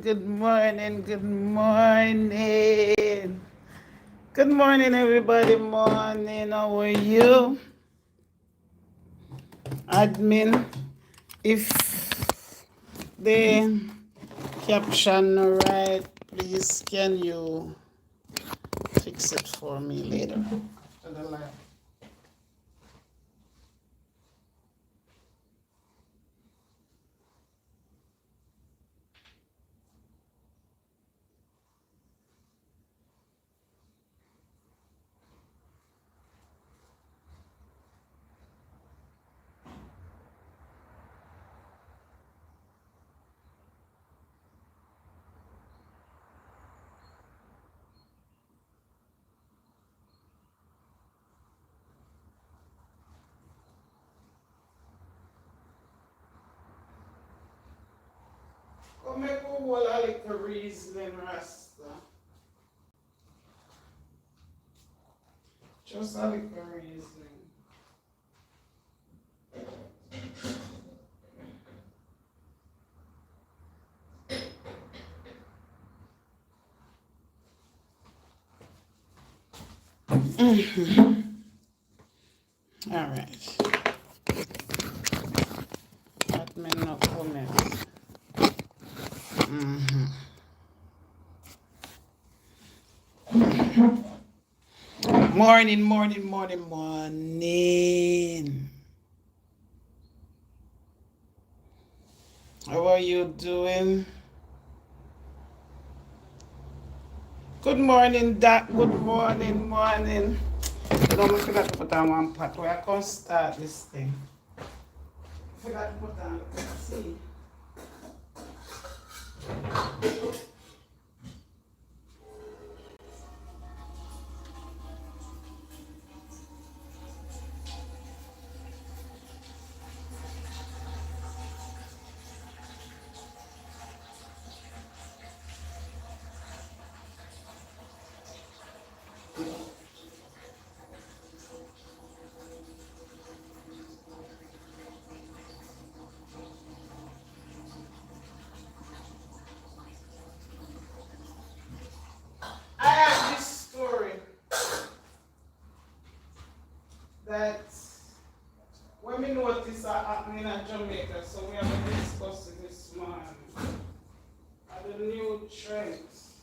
good morning, good morning. Good morning, everybody. Morning, how are you? Admin, if the caption right, please can you fix it for me later after the live? Come make a whole little reasoning, Rasta. Just a little reasoning. All right. Admin no comment. Morning, morning, morning, morning. How are you doing? Good morning, Doc. Good morning, morning. I don't forgot to put on one pot where I can start this thing. I forgot to put on the see. I have this story that when we notice are happening in Jamaica, so we have to discuss it this morning. Are the new trends.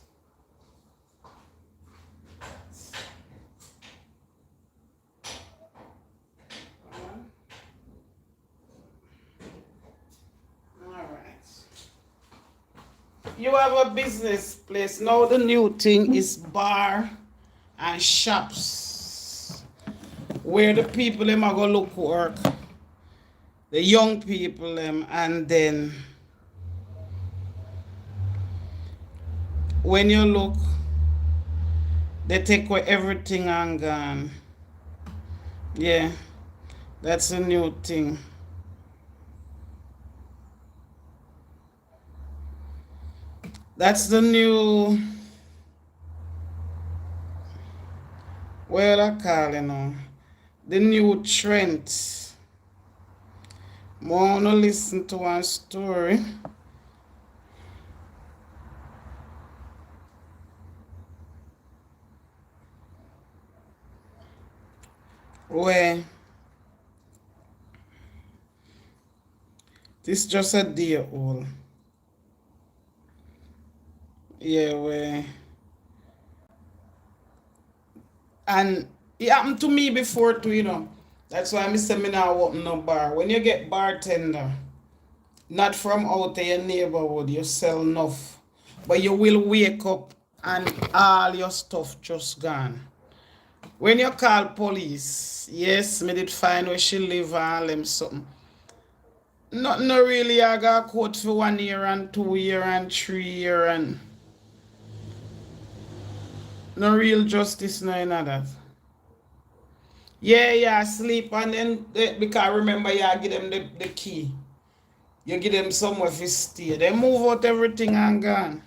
Alright. You have a business place. Now the new thing is bar and shops. Where the people them are gonna look work. The young people them, and then when you look, they take away everything and gone. Yeah, that's a new thing. That's the new, what I call it now, the new trend. I want to listen to one story where this just a day old. Yeah, where, and it happened to me before too, you know. That's why I say me now open no bar. When you get bartender, not from out of your neighborhood, you sell enough. But you will wake up and all your stuff just gone. When you call police, yes, me did find where she live and all them something. Nothing no really I got caught for 1 year and 2 year and 3 year and no real justice no in that. Yeah, sleep and then because remember you give them the key. You give them somewhere to stay. They move out everything and gone.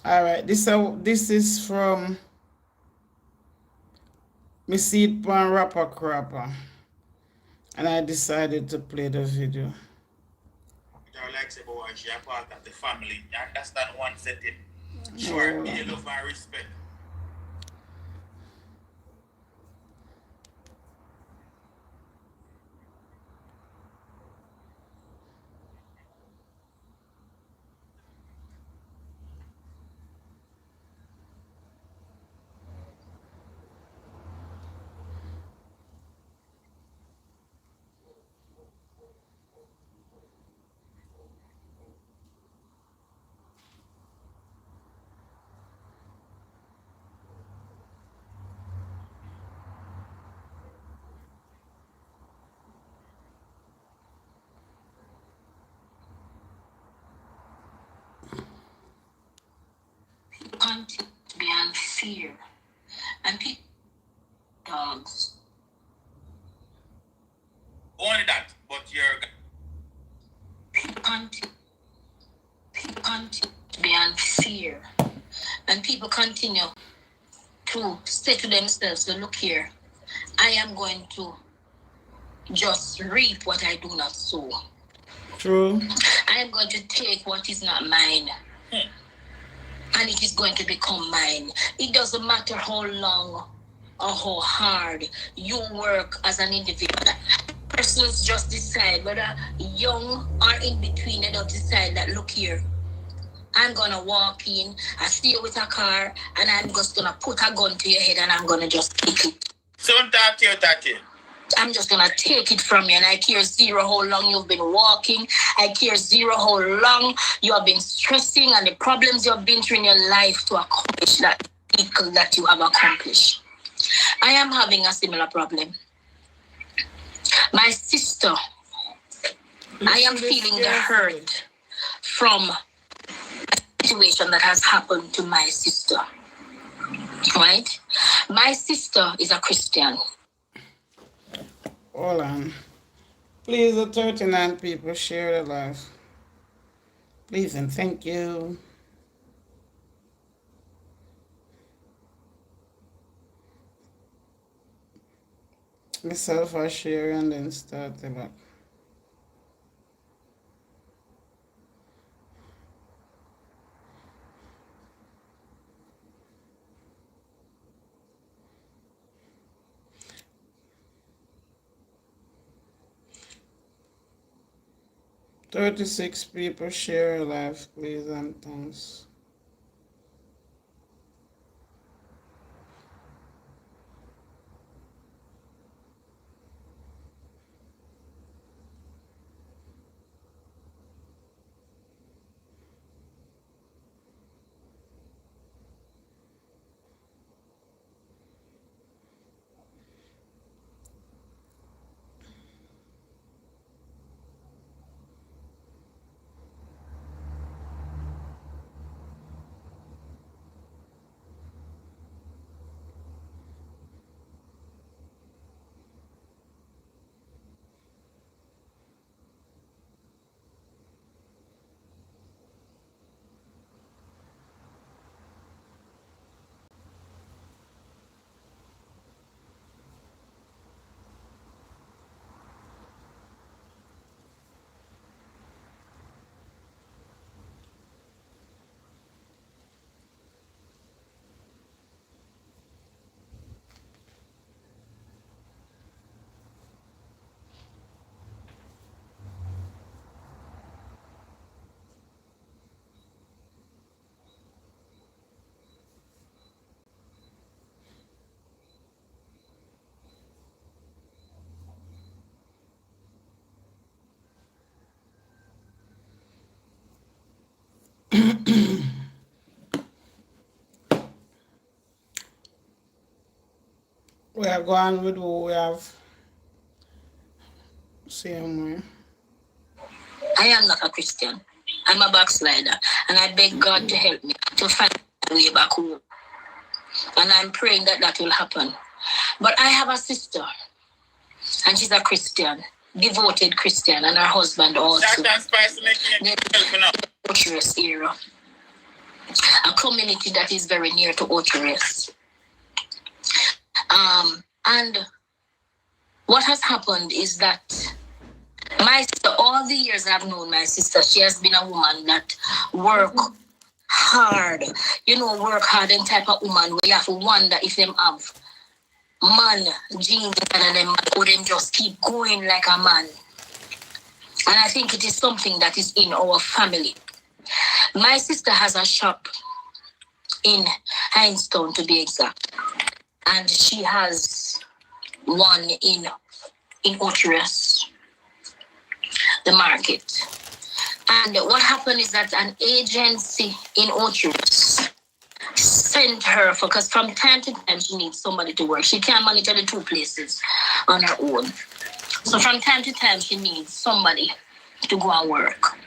Alright, this is from me see it on Rapper Crapper. And I decided to play the video. like say, boy, she a part of the family. You understand one setting. Sure, me love and respect. Continue to be on fear and people dogs. Only that, but you're People continue to be on fear and people continue to say to themselves, so look here, I am going to just reap what I do not sow. True. I am going to take what is not mine. And it is going to become mine. It doesn't matter how long or how hard you work as an individual. Persons just decide, whether young or in between, they don't decide that, look here, I'm going to walk in, I see you with a car, and I'm just going to put a gun to your head and I'm going to just take it. So Tati. I'm just going to take it from you, and I care zero how long you've been walking. I care zero how long you have been stressing and the problems you have been through in your life to accomplish that vehicle that you have accomplished. I am having a similar problem. My sister, I am feeling the hurt from a situation that has happened to my sister. Right? My sister is a Christian. Hold on. Please, the 39 people, share the live. Please and thank you. Myself, I share and then start the back. "36 people share live, please and thanks." We are going with who we have. Same way. I am not a Christian. I'm a backslider. And I beg God to help me to find my way back home. And I'm praying that that will happen. But I have a sister. And she's a Christian. Devoted Christian. And her husband also. Ocherous area. A community that is very near to Ocherous. And what has happened is that My sister, all the years I've known my sister, she has been a woman that work hard. You know, work hard and type of woman where you have to wonder if them have man genes and them or them just keep going like a man. And I think it is something that is in our family. My sister has a shop in Hindstown, to be exact. And she has one in Oturus, the market. And what happened is that an agency in Oturus sent her, because from time to time she needs somebody to work. She can't manage the two places on her own. So from time to time she needs somebody to go and work.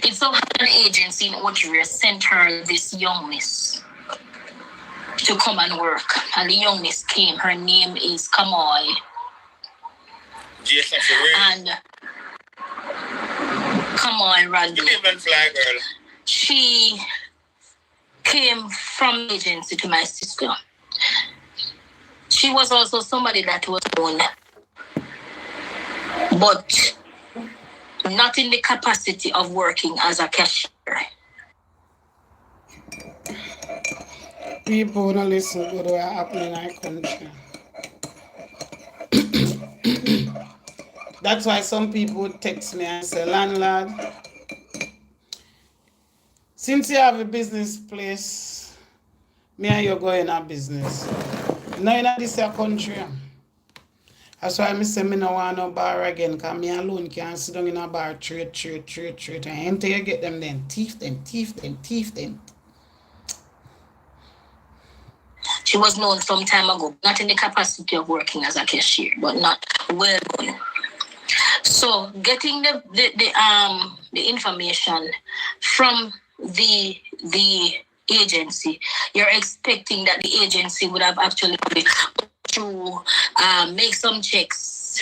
It's so an agency in Oturus sent her this young miss to come and work. And the young miss came. Her name is Kamoy. And Kamoy Randy. She came from the agency to my sister. She was also somebody that was known, but not in the capacity of working as a cashier. People don't listen to what happening in our country. That's why some people would text me and say, landlord, since you have a business place, me and you go in a business. Now in this country. That's why I say I don't want no bar again, because me alone can't sit down in a bar, trade. And until you get them, then thief them. She was known some time ago, not in the capacity of working as a cashier, but not well known. So getting the information from the agency, you're expecting that the agency would have actually to make some checks,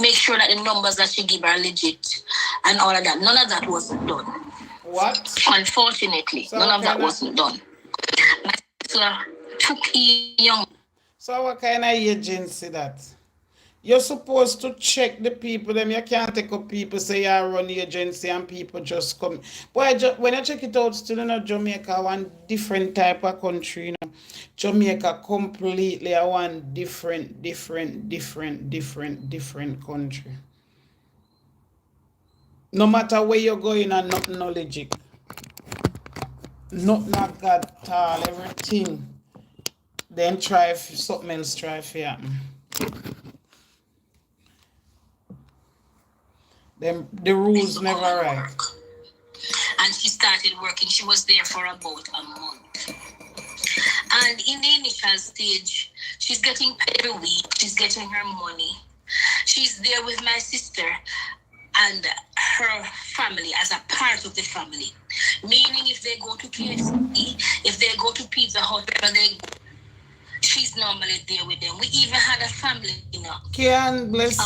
make sure that the numbers that she give are legit and all of that. None of that wasn't done. What? Unfortunately, so none of that wasn't done. My sister took young. So what kind of agency that? You're supposed to check the people, them you can't take up people, say you run the agency and people just come. Boy, when you check it out, still in Jamaica, one different type of country, you know. Jamaica completely a one different country. No matter where you're going and nothing logic. Nothing like that at all, everything. Then try something else try for happen. The rules never right. And she started working. She was there for about a month. And in the initial stage, she's getting paid a week. She's getting her money. She's there with my sister and her family as a part of the family. Meaning if they go to KFC, if they go to Pizza Hut, she's normally there with them. We even had a family, you know. Can bless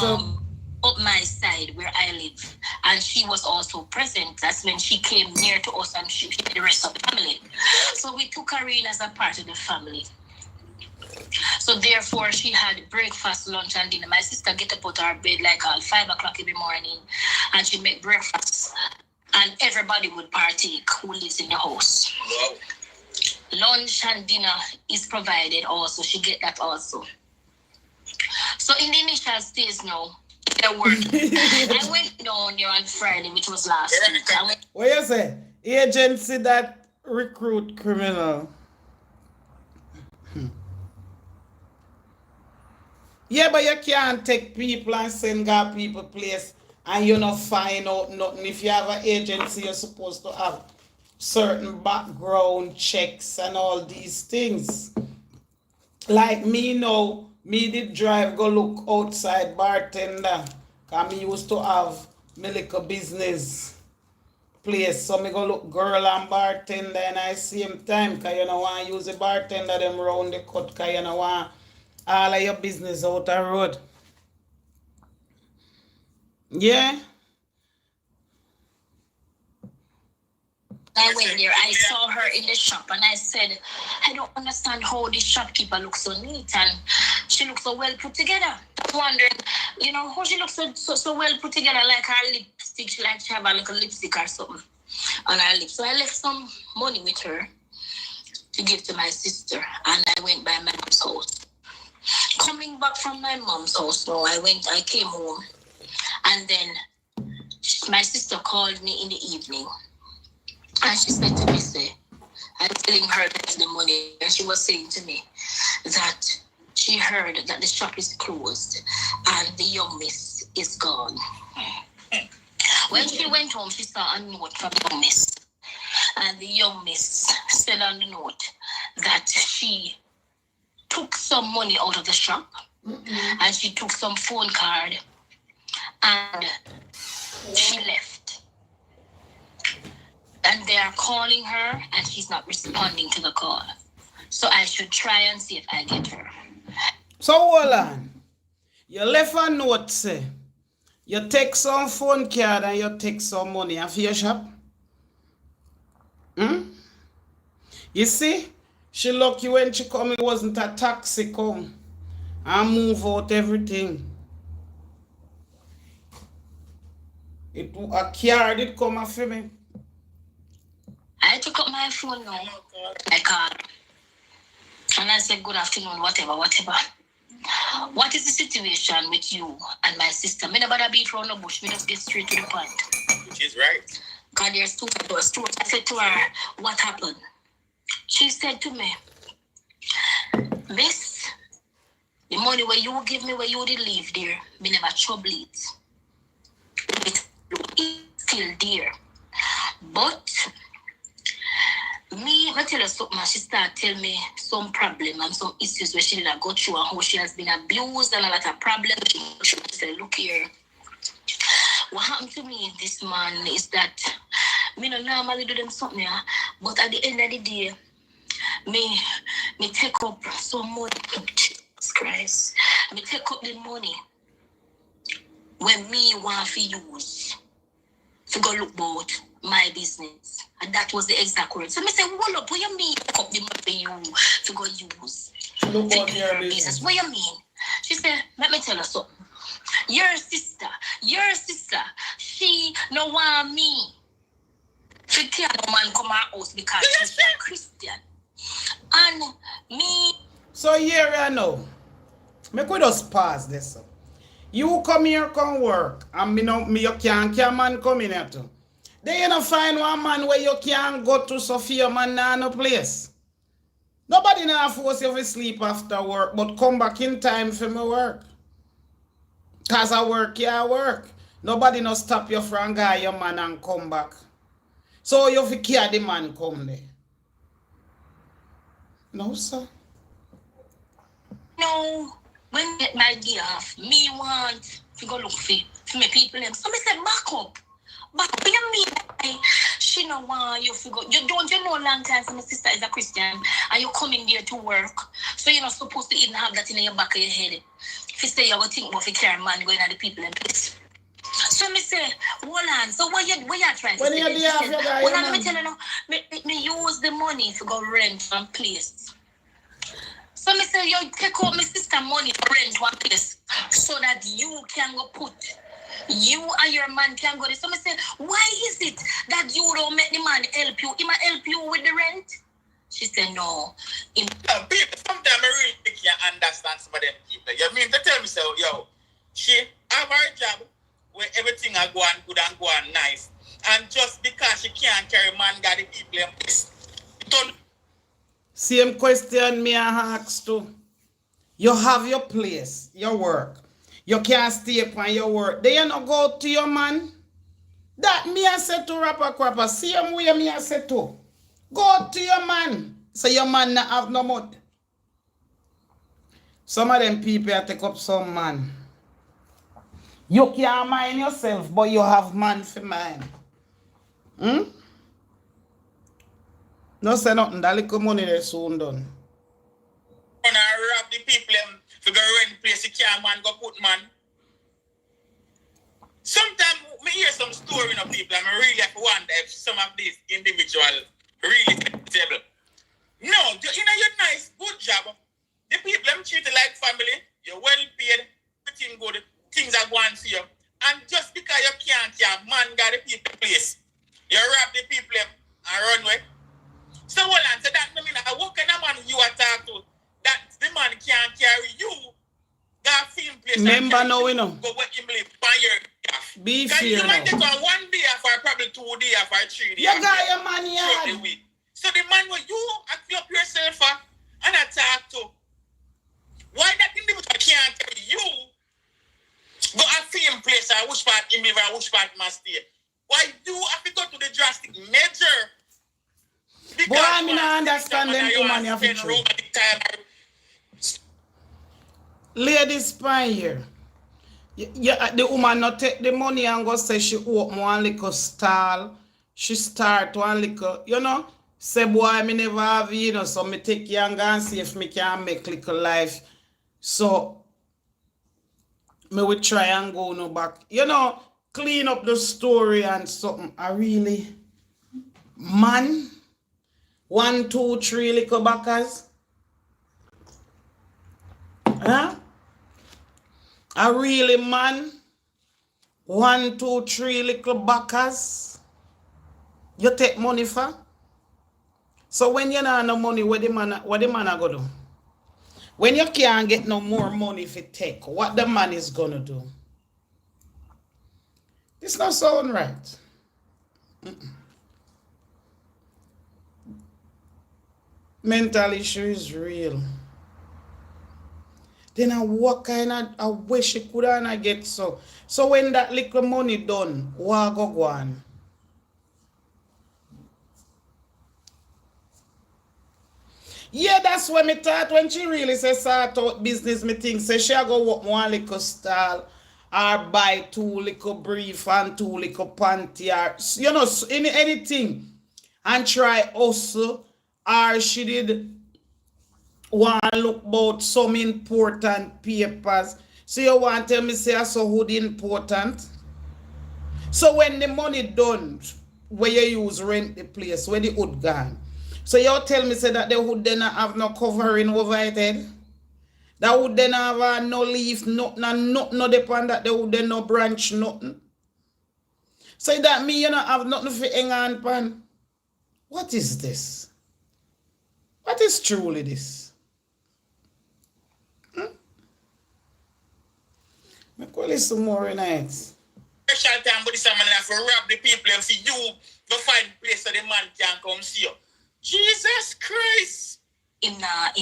up my side where I live, and she was also present. That's when she came near to us and she the rest of the family. So we took her in as a part of the family. So therefore she had breakfast, lunch and dinner. My sister get up out of her bed like at 5 o'clock every morning and she'd make breakfast and everybody would partake who lives in the house. Wow. Lunch and dinner is provided also. She get that also. So in the initial stage now, they're working. I went down there on Friday, which was last week. What you say? Agency that recruit criminal. Yeah, but you can't take people and send God people place and you not find out nothing. If you have an agency, you're supposed to have certain background checks and all these things. Like me now, me did drive go look outside bartender. Cause me used to have my little business place. So me go look girl and bartender and I same time. Cause you know want to use the bartender them round the cut. Cause you know want all of your business out the road. Yeah. I went there, I saw her in the shop and I said, I don't understand how this shopkeeper looks so neat and she looks so well put together. was wondering, you know, how she looks so well put together, like her lipstick. She like she have a little lipstick or something on her lips. So I left some money with her to give to my sister, and I went by my mom's house. Coming back from my mom's house, now I came home, and then my sister called me in the evening, and she said to me, I was telling her that's the money, and she was saying to me that she heard that the shop is closed and the young miss is gone. When she went home, she saw a note from the young miss, and the young miss said on the note that she took some money out of the shop, and she took some phone card, and she left. And they are calling her, and she's not responding to the call. So I should try and see if I get her. So hold on. You left a note, say. You take some phone card and you take some money off your shop. You see? She lucky when she come, it wasn't a taxi come and move out everything. A car did come after me. I took up my phone now. I called. And I said, good afternoon, whatever. What is the situation with you and my sister? Me never beat around the bush. Me just get straight to the point. She's right. Because there's two doors. I said to her, what happened? She said to me, Miss, the money where you give me where you did leave there, me never trouble it. It's still there. But I tell her something, she started telling me some problem and some issues where she did not go through and how she has been abused and a lot of problems. She said, look here, what happened to me, this man, is that me not normally do them something, but at the end of the day, me take up some money. Jesus Christ. Me take up the money when me want to use to go look about my business. And that was the exact word. So me say, hold up, what you mean take up the money you to go use Look to about do your your business. business? What you mean? She said, let me tell her something. Your sister, she no want me to tell the man come our house because she's a Christian. And me. So here I know. Me could just pause this. You come here, come work, and you can't man come in here too. Then you don't find one man where you can't go to Sophia man na no place. Nobody now force you to sleep after work, but come back in time for me work. Cause I work, yeah, I work. Nobody no stop you from guy your man and come back. So you fi care the man come there. No, sir. No, when I get my day off, me want to go look for my people. So me say back up. But what you mean? She no want you to go. You know long time so my sister is a Christian and you come in there to work. So you're not supposed to even have that in your back of your head. If you say you will think about the care man going at the people in place. So me say, hold on. So what you trying to When say? you day off, you got Hold your on, let me man. tell you now. Me use the money to go rent one place. So me say, you take out my sister money to rent one place so that you can go put. You and your man can go there. So me say, why is it that you don't make the man help you? He might help you with the rent? She said, no. People, sometimes I really can't understand some of them people. You mean to tell me so, yo, she have her job where everything are going good and going nice. And just because she can't carry man, got the people in place. Same question me I ask too. You have your place, your work. You can't stay upon your work. Then you not go to your man. That me I say to rapper crapper. Same way me I say to. Go to your man. So your man not have no money. Some of them people take up some man. You can't mind yourself, but you have man for mind. No say nothing. That little money they soon done. When I rob the people to go rent place, you can't man go put man. Sometimes me hear some story of people and I really have to wonder if some of these individuals really stable. No, you know you're nice, good job. The people them treat you like family, you're well paid, everything got the people place. You rob the people and run away. So hold on, so that mean what kind of man you attack to? That the man can't carry you. That film place. Remember now, we know. Go with him live by your Be fair fair you might now. take on 1 day or probably 2 days or 3 days. You got your money throughout the week. So the man where you act up yourself and attack to. Why that individual can't carry you? Go a film place or which part him live or which part must stay. Why you have to go to the drastic measure? Boy, I mean, I understand them woman you have to true. Ladies, fine here. The woman not take the money and go say she open one little stall. She start one little, you know. Say, boy, me never have, you know, so me take you and go and see if me can make little life. So, me will try and go no back. You know, clean up the story and something. I really, man, 1, 2, 3 little backers. Huh? I really, man, 1, 2, 3 little backers. You take money for? So when you don't have no money, what the man a go do? When you can't get no more money if you take, what the man is gonna do? This not sound right. Mental issue is real. Then what kind of I wish you could have get so. So when that little money done, what go on? Yeah, that's what me thought when she really say start out business. Me think say she go work one little stall or buy 2 little brief and 2 little panty or you know anything and try also or she did want look about some important papers. So you want to tell me say so hood important? So when the money done where you use rent the place, where the hood gone. So you tell me say that the hood then have no covering over it head? That would then have no leaf, nothing, no depend that the would then no branch, nothing. So that me you know have nothing for hang on pan. What is this? What is truly this? I call it some more nights. Special time, but this man have to rob the people and see you go find place so the man can come see you. Jesus Christ! Me not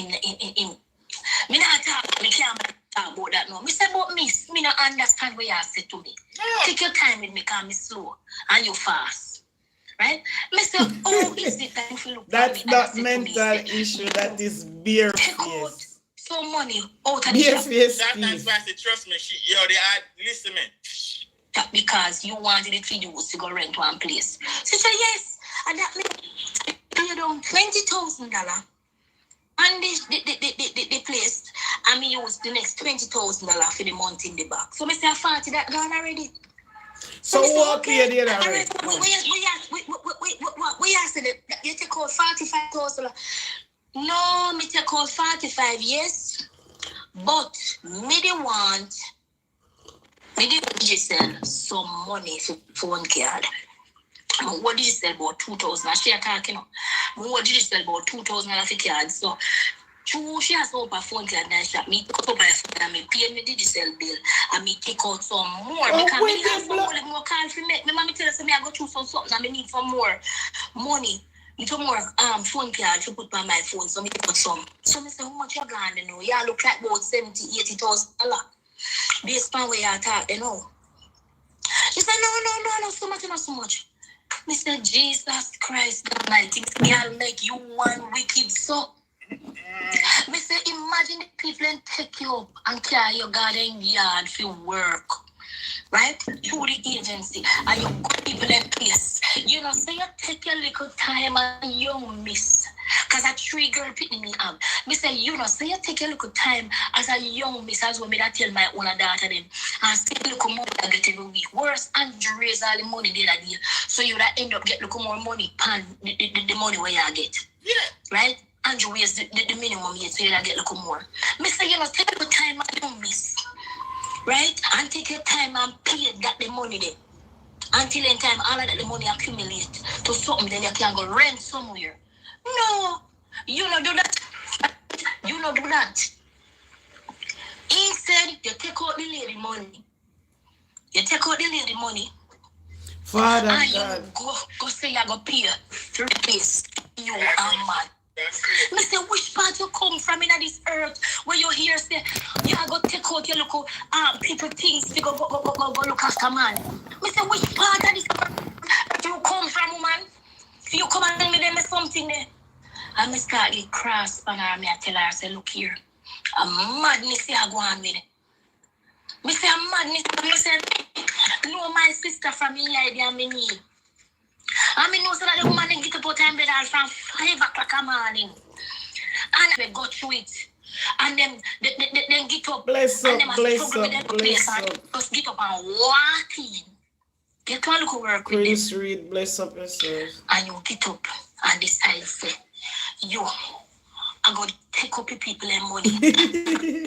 talk, me can't talk about that no. Me say about me not understand what you say to me. No. Take your time with me, cause me slow and you fast. Right? Me say, oh, is it time for look That's at me not and mental say to me, issue, that is beer take out face. some money out of Beer the face, Sometimes Steve. I say, trust me, she, yo, they are listening. shop because you wanted it for you to go rent one place. So she said, yes, and that means pay down $20,000 and the place, and me use the next $20,000 for the month in the back. So I say, 40 that gone already. So me say, what okay, there all already? right, we asked it, you take out $45,000. No, me take out 45, yes. But me the want me did sell some money for phone card. What did you sell about 2,000? She talking. What did you sell about 2,000 for cards? So she has open a phone card and shop. Me take up my phone and me pay me digital bill and me take out some more because me have some more call for me. My mommy tell us me I go through some something and me need some more money. Little more phone card to put on my phone, so me put some. So me say, how much you gone, you know? Yeah, look like about $70,000-$80,000. Based on where you talk, you know. She said, no, so much, not so much. Me say, Jesus Christ, I think I'll make you one wicked so. Me say, imagine the people and take you up and carry your garden yard for work. Right? Through the agency. And you put people in place. You know, so you take your little time and you miss. Because a 3 girl picking me up. Me say, you know, so you take your little time as a young miss, as well me that tell my own daughter them. And still look more I get every week. Worse, and raise all the money there that day. So you that end up get look more money pan the money where you get. Yeah. Right? And you raise the minimum yet, so you that get look more. Me say, you know, take your time and you miss. Right? And take your time and pay that the money there. Until in time, all of that the money accumulate to something, then you can go rent somewhere. No, you don't do that. You don't do that. Instead, you take out the lady money. You take out the lady money. Father and God. you go say you go pay to replace you are mad. Me say which part you come from in this earth where you hear say you go take out your look people things to go look after man. Me say which part of this earth you come from, woman? If you come and tell me them something there. And me start to cross and I tell her, I say, look here, a madness you go on with it. Me say a madness, me say, no, my sister from me idea and me need. And me know so that the woman get up out of bed from 5 o'clock in the morning. And they go through it. And then they get up. Bless and up, them bless struggle with up, them bless place and up. just get up and walk in. Get to look work with them. Prince Reed, bless up yourself. And you get up and decide, say, yo, I go take up the people and money.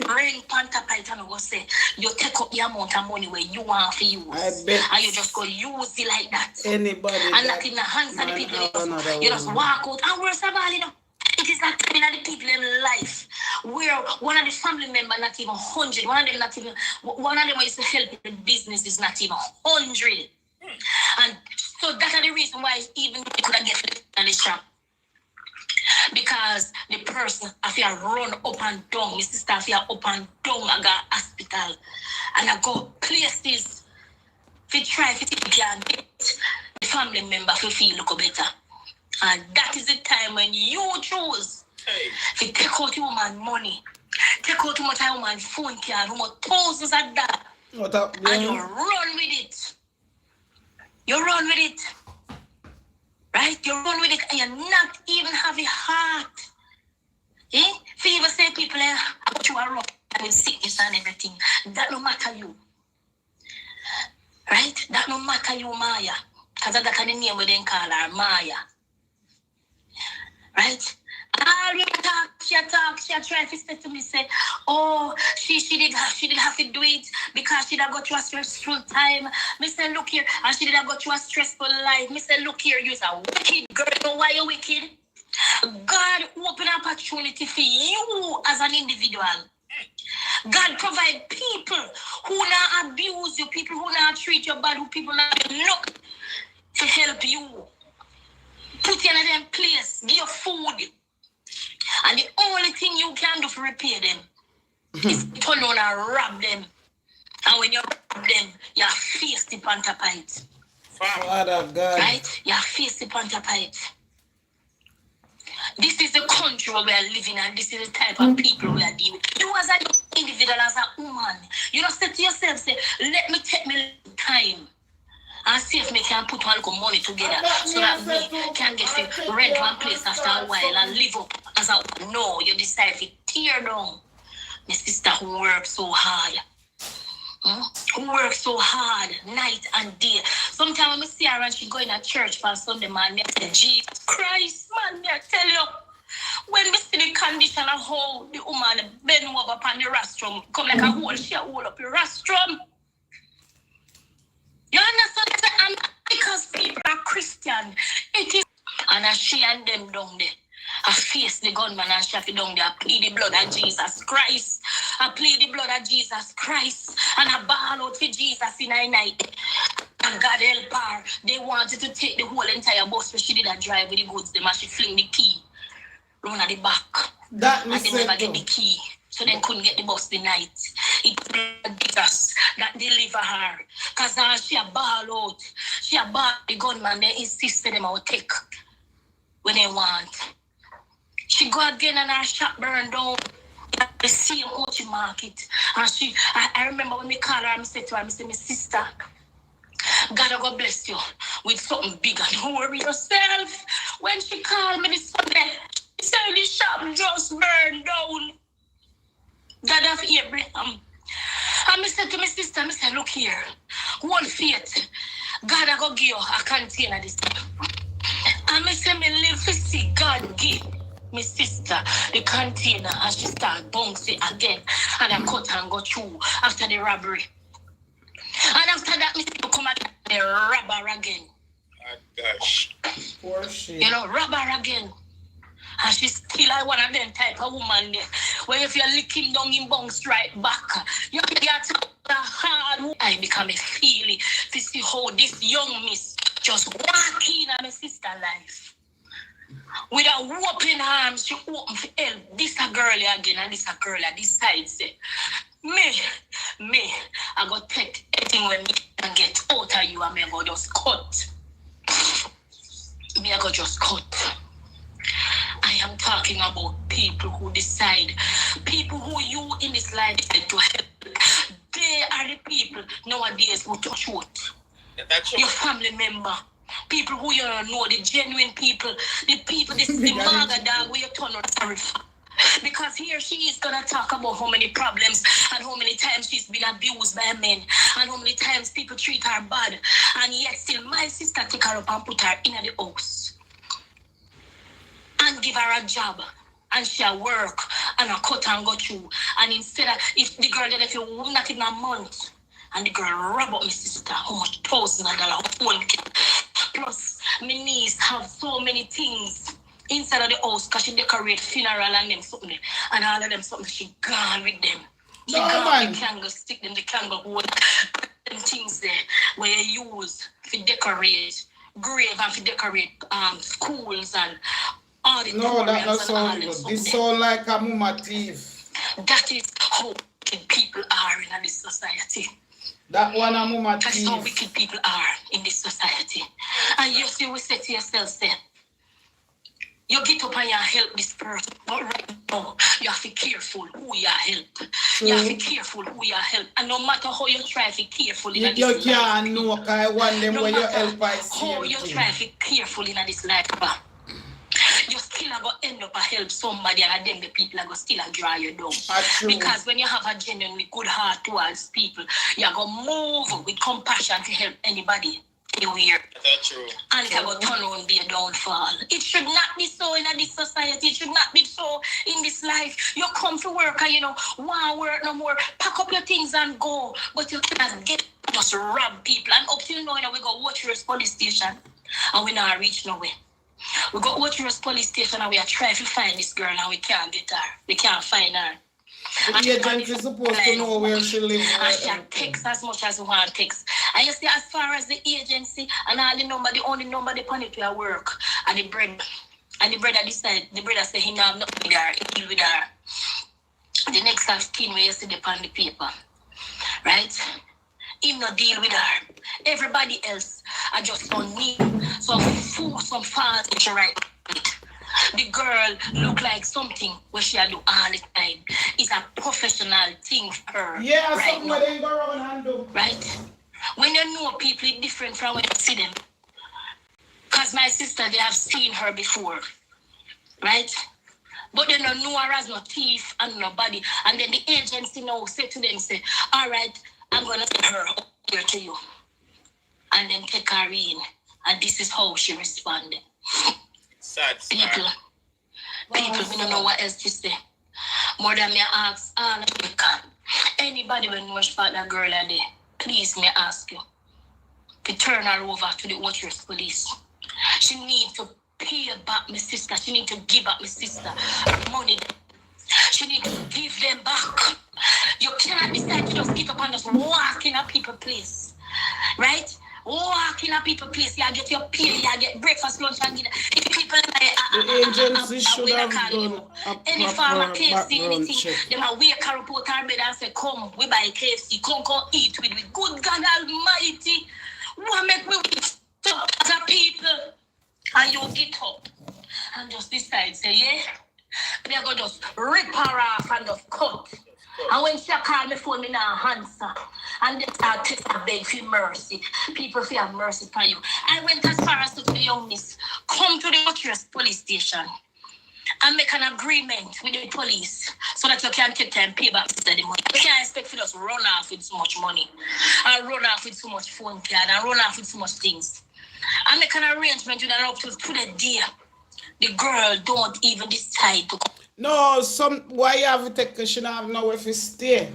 Bring Pantapite and I go say, you take up the amount of money where you want for use. I bet. And you just go use it like that. Anybody And not in the hands of the people. You just walk out. And where's the ball, you know? It is not in the people in life where one of the family members not even 100. One of them is to help in the business is not even 100. And so that's the reason why even we couldn't get in the shop. Because the person have to run up and down, my sister have to up and down I go hospital and I go places to try to get the family member to feel look better. And that is the time when you choose to take out your man money, take out your man phone card, thousands of that, and you run with it. You run with it. Right? You run with it and you not even have a heart. Eh? If you even say people about you are wrong with sickness and everything, that no matter you. Right? That no matter you, Maya. Because that's the name we then call her, Maya. Right? All you talk, she try to say to me, say, oh, she did have to do it because she did go through a stressful time. Me say, look here, and she did go through a stressful life. Me say, look here, you're a wicked girl. You know why you're wicked? God open opportunity for you as an individual. God provide people who not abuse you, people who not treat you bad, who people not look to help you. Put you in them place, give you food. And the only thing you can do to repay them is turn on and rob them. And when you rob them, you face the Pantapite. Father God. Right? You face the Pantapite. This is the country where we are living and this is the type of people we are dealing with. You as an individual, as a woman, you don't say to yourself, say, let me take me time and see if me can put one little money together so that me can get to rent one place after a while and live up as a no, you decide to tear down my sister who works so hard. Who works so hard night and day. Sometimes when I see her and she going to church for Sunday, man, I say, Jesus Christ, man, I tell you, when we see the condition of how the woman bend over upon the rostrum, come like a hole, she hold up the rostrum. You understand? And because people are Christian, it is. And as she and them down there, I face the gunman and she have to down there. I plead the blood of Jesus Christ. I plead the blood of Jesus Christ. And I bawl out for Jesus in the night. And God help her. They wanted to take the whole entire bus, but she didn't drive with the goods. Them and she fling the key round at the back. That and they never get the key. So they couldn't get the bus the night. It's Jesus that deliver her. Because she a ball out. She a ball the gunman. They insist for them to take when they want. She go again and her shop burned down. The same Ochi market. And I remember when me call her, I said to her, I said, my sister, God will bless you with something bigger. Don't worry yourself. When she called me this Sunday, she said the shop just burned down. God of Abraham. And I said to my sister, I said, look here, one faith, God will give you a container this time. And I said, me live to see God give my sister the container and she start bouncing again. And I cut and go through after the robbery. And after that, me still come at They rob her again. Oh, gosh. Poor shit. You know, rob her again. And she's still like one of them type of woman there. Where if you lick him down, him bounce right back. You get the hard. I become a feeling to see how this young miss just walk in on my sister life. With her open arms, she open for help. This a girl again, and this a girl at this side say, me, I go take everything when me can get out of you, and me I go just cut. Me I go just cut. I am talking about people who decide, people who you in this life decide to help. They are the people nowadays who touch what? Your family member. People who you don't know, the genuine people, the people, this is the maga dog where you turn on sorry for. Because here she is gonna talk about how many problems and how many times she's been abused by men and how many times people treat her bad, and yet still my sister take her up and put her in the house and give her a job, and she'll work and a cut and go through. And instead of, if the girl did if you not even a month, and the girl rob up my sister, how much $1,000 plus my niece have so many things inside of the house because she decorate funeral and them something, and all of them something she gone with them. She gone with the candle, stick them the candle hold them things there where you use to decorate grave and to decorate schools and all the no, that doesn't sound good. This sound like a mama thief. That is how wicked people are in this society. That one a mama thief. That's how wicked people are in this society. And you see, we say to yourself, say, you get up and you help this person, but right now, you have to be careful who you help. You have to be careful who you help. And no matter how you try to be careful in this life, you can't know, because I want them where you help by how you try to be careful in this life, you still are going to end up and help somebody, and then the people are going to still draw you down. Because when you have a genuinely good heart towards people, you are going to move with compassion to help anybody. Anywhere. That's true. And it will turn around be a downfall. It should not be so in this society. It should not be so in this life. You come to work and you know, want work no more. Pack up your things and go. But you can't get just rob people. And up till now, we go Watcher's police station and we not reach nowhere. We go Watcher's police station and we are trying to find this girl and we can't get her. We can't find her. The agent is supposed to know where she lives. And she takes as much as we want to text. And you see, as far as the agency and all the number, the only number they put it to work and the bread. And the brother decided, the brother said he now have nothing with her, he deal with her. The next of kin where you see the on the paper. Right? He no deal with her. Everybody else are just on me. Some fool, some fans, which right. The girl look like something where she do all the time. It's a professional thing for her. Yeah, right something now. where they go around and do. Right? When you know people, it's different from when you see them. Because my sister, they have seen her before. Right? But they don't know her as no thief and nobody. And then the agency now say to them, say, all right, I'm going to take her up here to you. And then take her in. And this is how she responded. Sad. People, we don't know what else to say. More than me ask all of you can. Anybody when knows about that girl a day, please me ask you to turn her over to the Watcher's police. She need to pay back my sister. She need to give back my sister money. She need to give them back. You cannot decide to just get up and just walk in a people place. Right? Walk in a people place, you get your pay, you get breakfast, lunch, and dinner. If people the agency should have done any farmer KFC, anything, they might wake her up out her bed and say, come, we buy KFC, come eat with me. Good God Almighty, what make we eat as a people? And you get up and just decide, say, yeah, they're going to just rip her off and just cut. And when she called me phone, me now answer. And they start to beg for mercy. People feel have mercy for you. I went as far as to the young miss, come to the Watcher's police station and make an agreement with the police so that you can take time pay back the money. You can't expect for us to run off with so much money and run off with so much phone card and run off with so much things. And make an arrangement with her up to the day. The girl don't even decide to come. No, why you have to take her? She don't have nowhere to stay.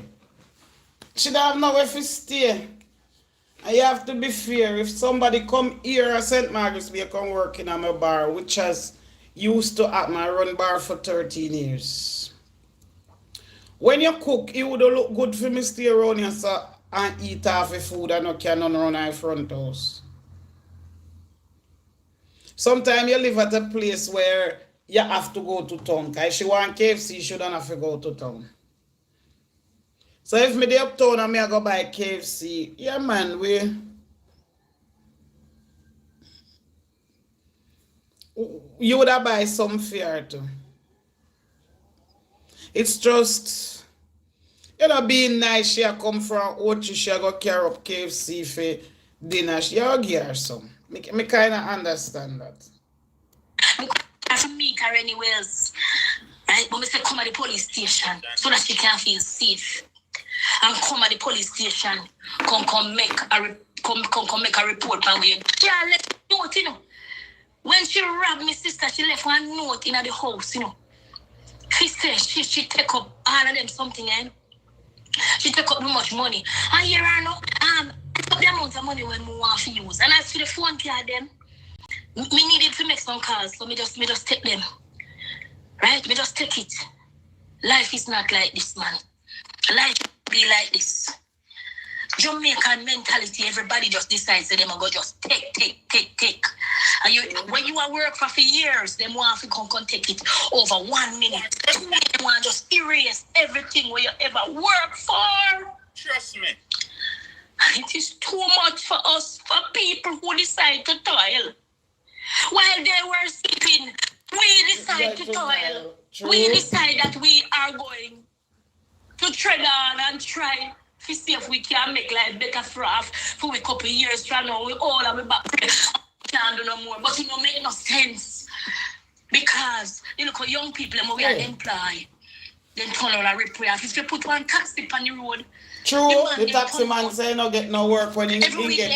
She don't have nowhere to stay. I have to be fair. If somebody come here at St. Margaret's Bay come working on my bar, which has used to happen, I run bar for 13 years. When you cook, it would look good for me stay around here so, and eat half the food and not can run our front house. Sometimes you live at a place where you have to go to town. Cause if she want KFC, she shouldn't have to go to town. So if me dey uptown and me I go buy KFC, yeah man, you would have buy some fare too. It's just being nice. She a come from Ochi, she a go carry up KFC for dinner. She a give her some. Me kind of understand that. Because me carry anywheres, right? But me say come at the police station so that she can feel safe. And come at the police station, come make a report and we let note, When she robbed my sister, she left one note in the house, She said she take up all of them something, She take up too much money. And here I know, the amount of money when we want to use. And as for the phone card them, me needed to make some calls, so me just take them. Right? Me just take it. Life is not like this, man. Life be like this. Jamaican mentality, everybody just decides that them go just take. And when you are work for years, them want to come take it over 1 minute. They want to just erase everything where you ever work for. Trust me. It is too much for us, for people who decide to toil. While they were sleeping, we decide to toil. We decide that we are going to tread on and try to see if we can make life better for us for a couple of years from now. We all have back. Can't do no more. But it don't make no sense. Because look at young people we are employed. Then turn on a repair. If you put one taxi on the road. True, the taxi man say no get no work when he get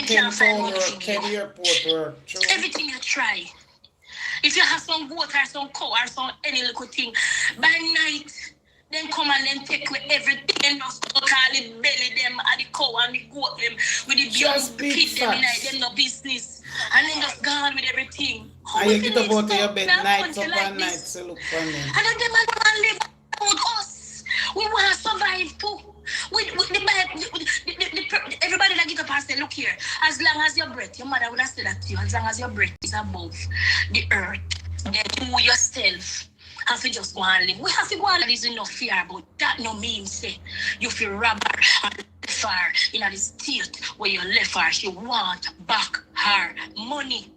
10 phone work, 10 airport work. True. Everything you try. If you have some goat or some cow or some any little thing, by night, then come and then take with everything, just call it belly them and the cow and the goat them with the beyond pit them in night, them no business. And then just gone with everything. And you get about to your bed nights up and nights to look for them. And then them want to live about us. We want to survive too. Everybody that get up and say, look here, as long as your breath, your mother would have said that to you, as long as your breath is above the earth, then you yourself have to just go and live. We have to go and live. There's enough fear, but that no means say you feel robber and left her in the state where you left her. She want back her money.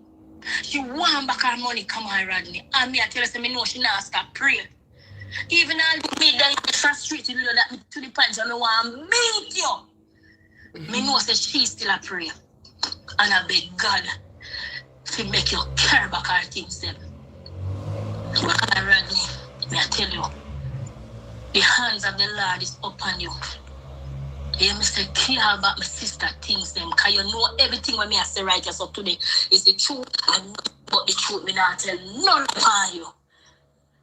She want back her money. Come on, Rodney. And me, I tell her, say, me know she not stop pray. Even all the me that frustrated that to the point I want to meet you. Me know that she still a pray. And I beg God to make you care back her things them. But Rodney, may I tell you, the hands of the Lord is upon you. You must say, care about my sister things them. Because you know everything when me I say right just up today is the truth. And but the truth me not tell none upon you.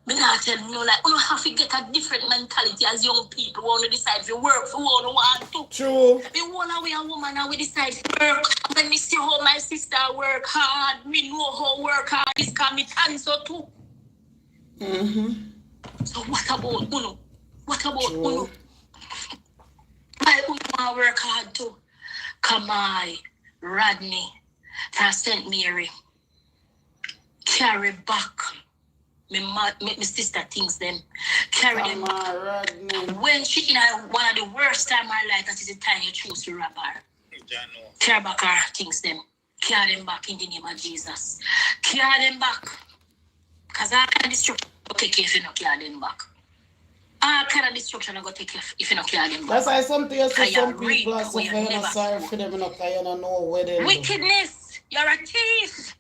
Me not tell you, like, you have to get a different mentality as young people who want to decide if you work for what you want to. True. Me want to be a woman and we decide to work. When me see how my sister work hard, me know how work hard is because me answer too. So what about Uno? What about Uno? Why Uno want to work hard too? Come on, Rodney, from St. Mary. Carry back. My sister thinks them. Carry them back. When she in one of the worst time of her life, that is the time you choose to rob her. Carry back her things them. Carry them back in the name of Jesus. Carry them back. Because all kind of destruction will take you if you don't carry them back. All kind of destruction will take you if you don't carry them back. That's why something you see some people are suffering sorry for them because you don't know where they live. Wickedness. You're a thief.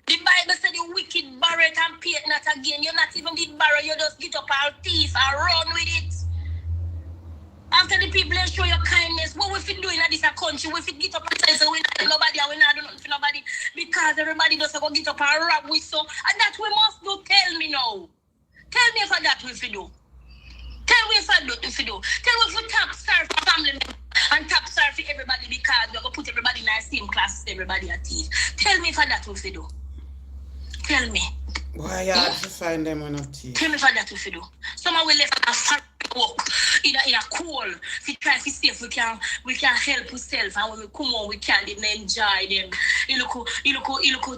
The Bible said the wicked borrow it and pay it not again. You're not even did borrow, you just get up and thief and run with it. After the people show your kindness, what we fit do in this country? We fit get up and say, so we not nobody and we not do nothing for nobody because everybody just go get up and rob with so. And that we must do. Tell me now. Tell me if that we fit do. Tell me if I do if you do. Tell me if we tap serve for family And top sorry for everybody because we're going to put everybody in the same class as everybody at teach. Tell me for that what we do. Tell me. Why you have to find them on a teach? Tell me for that what we do. Someone will left a far walk in a cool. If we try to see if we can help ourselves, and when we come on we can enjoy them. You look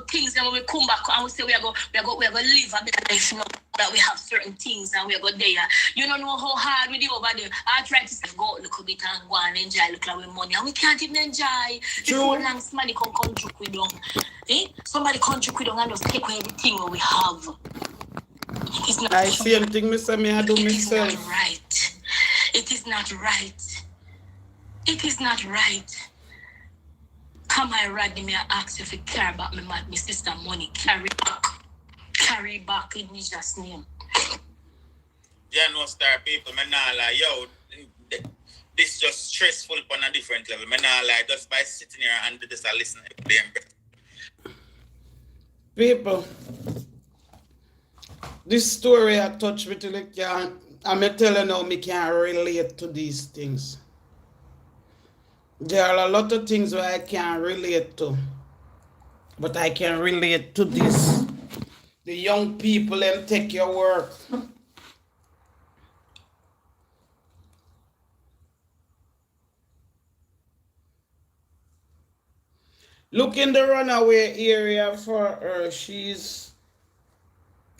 things, and when we come back and we say we are going to live a better life, you know, that we have certain things and we are go there. You don't know how hard we do over there. I try to go look a bit and go and enjoy look like with money, and we can't even enjoy. Before long somebody come joke with them. Somebody come joke with them and just take away everything we have. It is not I see anything, Mr. Me, I do myself. It is not right. It is not right. It is not right. Come I rag me, I ask you if you care about my sister money. Carry back in Jesus' name. Yeah, no star people, man, nah lie, yo, this just stressful on a different level. Man, nah lie, just by sitting here and just listening to them. People, this story I touch me till it can. I'm telling you, me can't relate to these things. There are a lot of things where I can't relate to, but I can relate to this. The young people, them take your work. Look in the runaway area for her. She's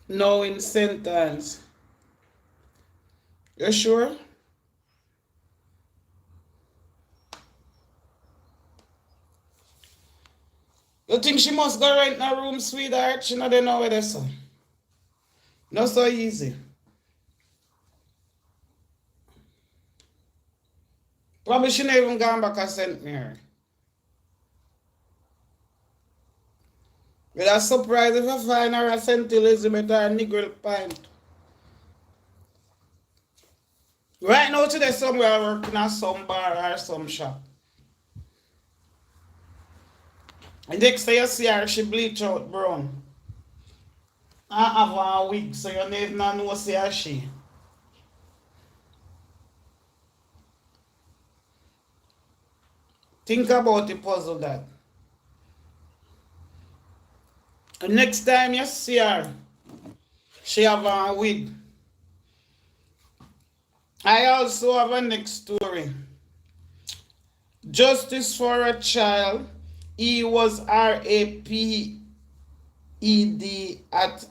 now in sentence. You sure? You think she must go rent a room, sweetheart? She not know where that's so. Not so easy. Probably she never even gone back and sent me her. But I'm surprised if I find her a St. Elizabeth or a Negril Pint. Right now today somewhere working at some bar or some shop. And next day you see her, she bleach out brown. I have a wig, so you don't even know see her she. Think about the puzzle that. And next time you see her, she have a wig. I also have a next story. Justice for a child. He was RAPED at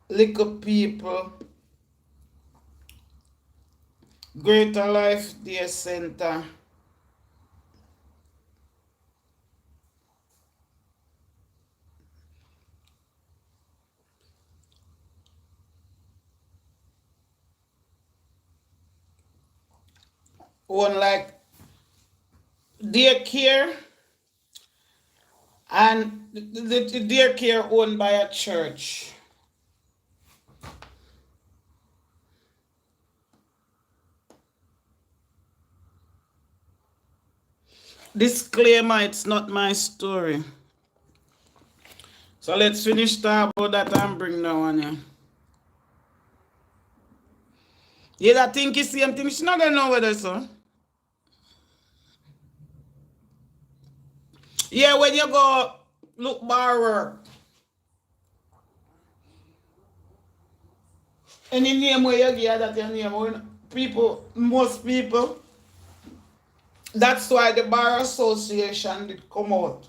Little People Greater Life Day Center. One like daycare, and the daycare owned by a church. Disclaimer, it's not my story. So let's finish talking about that and bring that one here. Yeah, that think is same thing. She's not gonna know whether so. Yeah, when you go look bar work, any name where you get that your name, people, most people, that's why the Bar Association did come out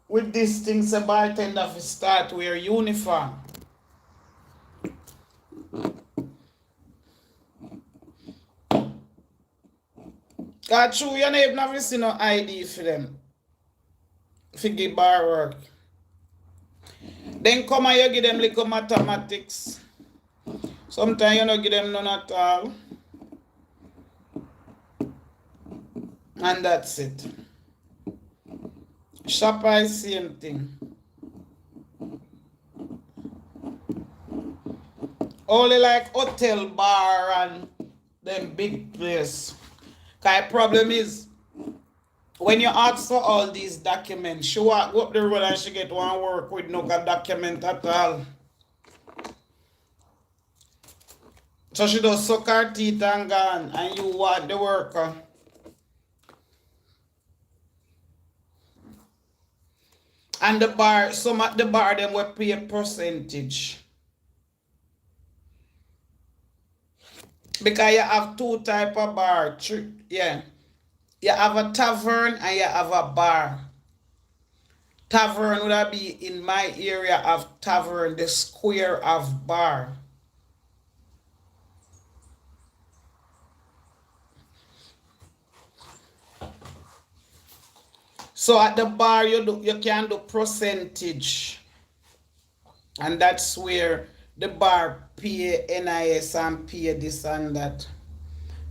with this thing, say bartender to start wear uniform. Cause true, you never see no ID for them. For give bar work. Then come and you give them little mathematics. Sometimes you don't give them none at all. And that's it. Shop is same thing. Only like hotel bar and them big place. Cause the problem is when you ask for all these documents, she walk up the road and she get one work with no document at all. So she does suck her teeth and gone, and you want the worker. And the bar, some at the bar them will pay a percentage. Because you have two type of bar. Yeah. You have a tavern and you have a bar. Tavern would be in my area of tavern, the square of bar. So at the bar you can do percentage. And that's where the bar pay NIS and pay this and that.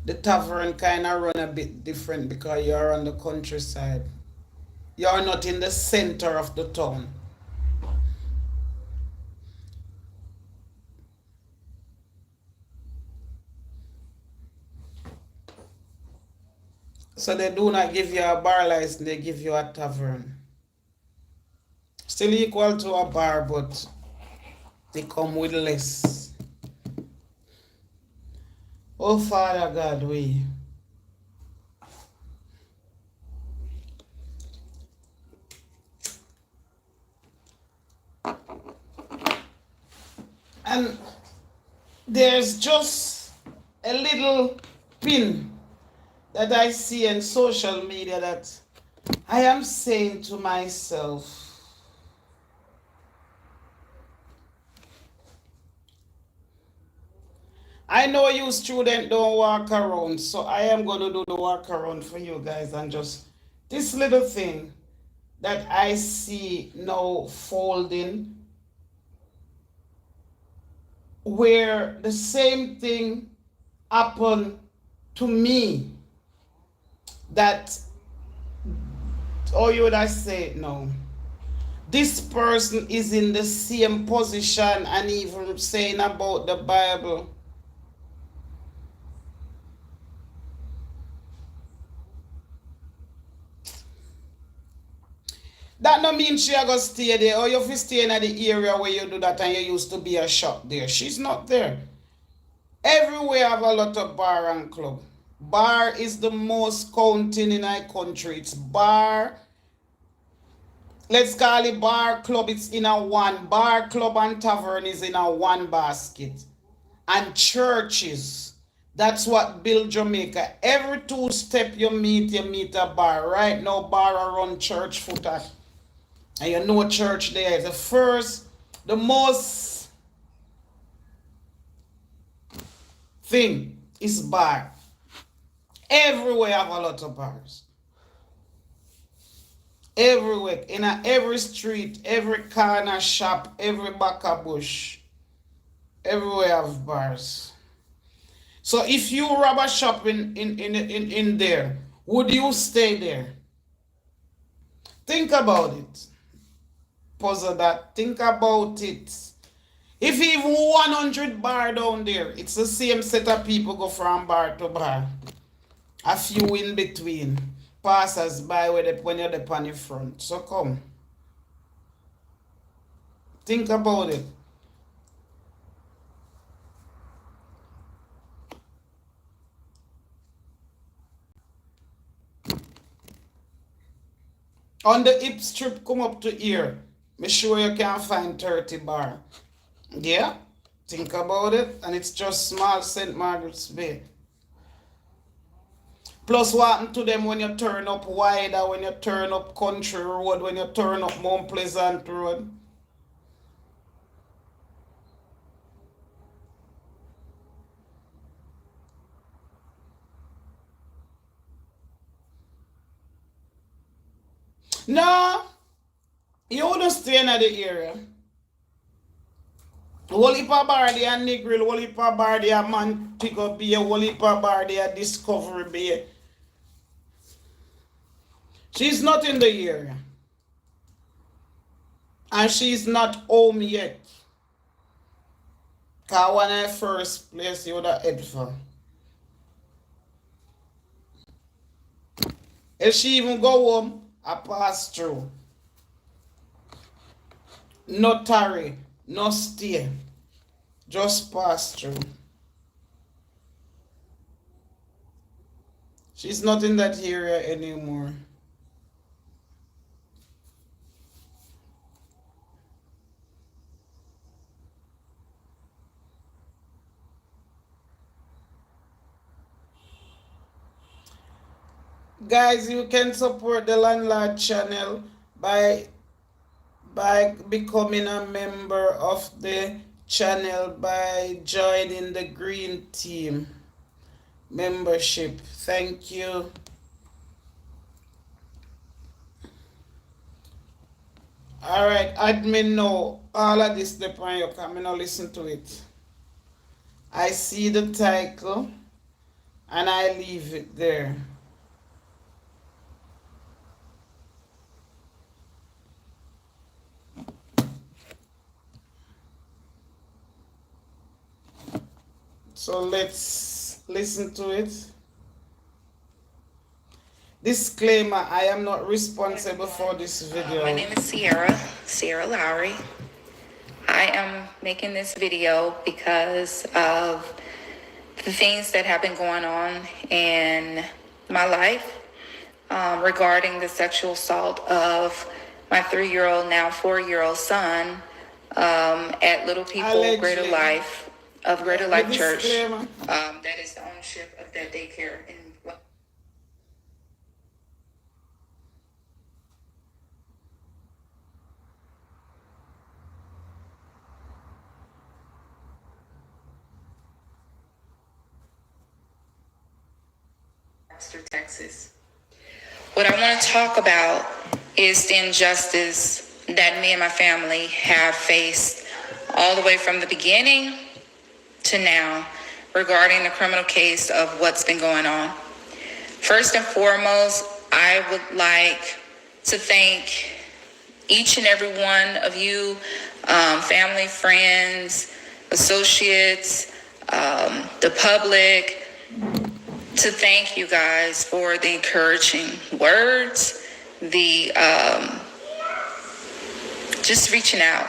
The tavern kind of run a bit different because you're on the countryside. You're not in the center of the town. So they do not give you a bar license, they give you a tavern. Still equal to a bar, but they come with less. Oh, Father God, we. And there's just a little pin that I see in social media that I am saying to myself, I know you students don't walk around, so I am going to do the walk around for you guys and just this little thing that I see now folding where the same thing happened to me that, or you would I say, no, this person is in the same position and even saying about the Bible. That no mean she gonna stay there, or you stay in the area where you do that and you used to be a shop there. She's not there. Everywhere have a lot of bar and club. Bar is the most counting in our country. It's bar. Let's call it bar club. It's in a one. Bar club and tavern is in a one basket. And churches. That's what build Jamaica. Every two step you meet a bar. Right now, bar around church footer. And you know church there is the first, the most thing is bar. Everywhere have a lot of bars. Everywhere, in every street, every corner shop, every back of bush, everywhere have bars. So if you rob a shop in there, would you stay there? Think about it. Puzzle that. Think about it. If even 100 bar down there, it's the same set of people go from bar to bar. A few in between. Passers by when you're up on the front. So come. Think about it. On the hip strip, come up to here. Make sure you can find 30 bar. Yeah? Think about it. And it's just small St. Margaret's Bay. Plus what happened to them when you turn up wider, when you turn up Country Road, when you turn up Mount Pleasant Road. No, you wouldn't stay in the area. Whole heap of bar there Negril, whole heap of bar there Montego Bay, whole heap of bar there Discovery Bay. She's not in the area. And she's not home yet. Because when I first place you would have head for. If she even go home, I pass through. No tarry, no stay. Just pass through. She's not in that area anymore. Guys, you can support the Landlord channel by becoming a member of the channel by joining the green team membership. Thank you. All right, admin know all of this depend on you. Come now listen to it. I see the title and I leave it there. So let's listen to it. Disclaimer, I am not responsible for this video. My name is Sierra Lowry. I am making this video because of the things that have been going on in my life regarding the sexual assault of my 3-year-old, now 4-year-old son at Little People Greater Life of Greater Life Church. That is the ownership of that daycare in Texas. What I want to talk about is the injustice that me and my family have faced all the way from the beginning to now regarding the criminal case of what's been going on. First and foremost, I would like to thank each and every one of you, family, friends, associates, the public, to thank you guys for the encouraging words, the just reaching out,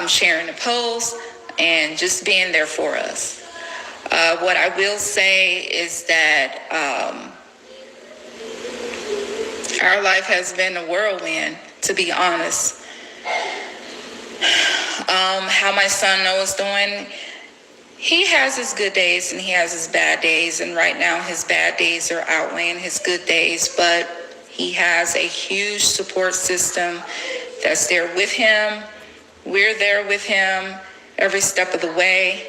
sharing the post, and just being there for us. What I will say is that our life has been a whirlwind, to be honest. How my son Noah's doing, he has his good days and he has his bad days, and right now his bad days are outweighing his good days, but he has a huge support system that's there with him. We're there with him every step of the way.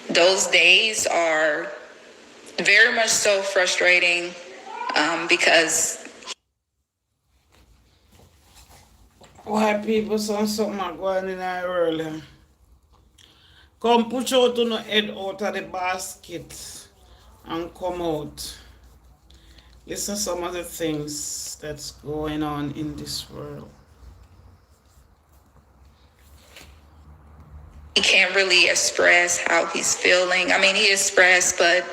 Those days are very much so frustrating because white people son something going in our world. Come push out your head out of the basket and come out. Listen to some of the things that's going on in this world. he can't really express how he's feeling. I mean, he expressed, but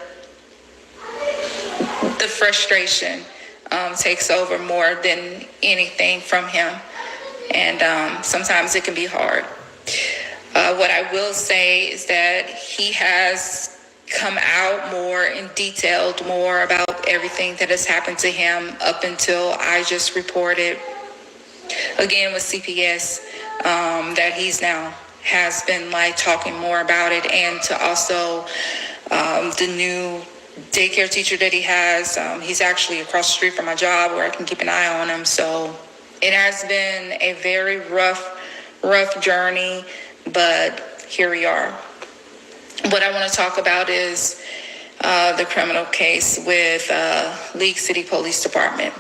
the frustration takes over more than anything from him. And sometimes it can be hard. What I will say is that he has come out more and detailed more about everything that has happened to him up until I just reported again with CPS that he's now has been like talking more about it, and to also the new daycare teacher that he has. He's actually across the street from my job where I can keep an eye on him. So it has been a very rough journey, but here we are. What I want to talk about is the criminal case with League City Police Department.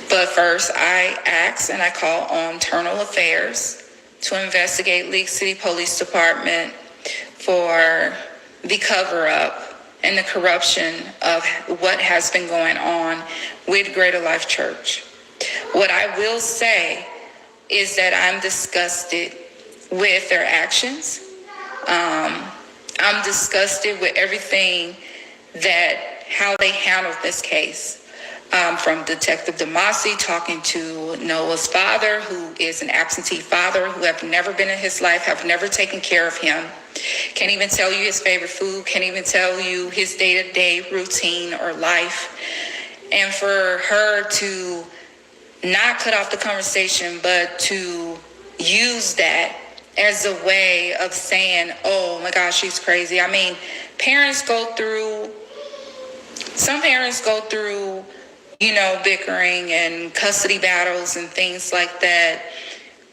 But first, I ask and I call on Internal Affairs to investigate League City Police Department for the cover-up and the corruption of what has been going on with Greater Life Church. What I will say is that I'm disgusted with their actions. I'm disgusted with everything how they handled this case. From Detective DeMasi talking to Noah's father, who is an absentee father, who have never been in his life, have never taken care of him, can't even tell you his favorite food, can't even tell you his day-to-day routine or life. And for her to not cut off the conversation, but to use that as a way of saying, oh my gosh, she's crazy. I mean, parents go through Some parents go through, bickering and custody battles and things like that.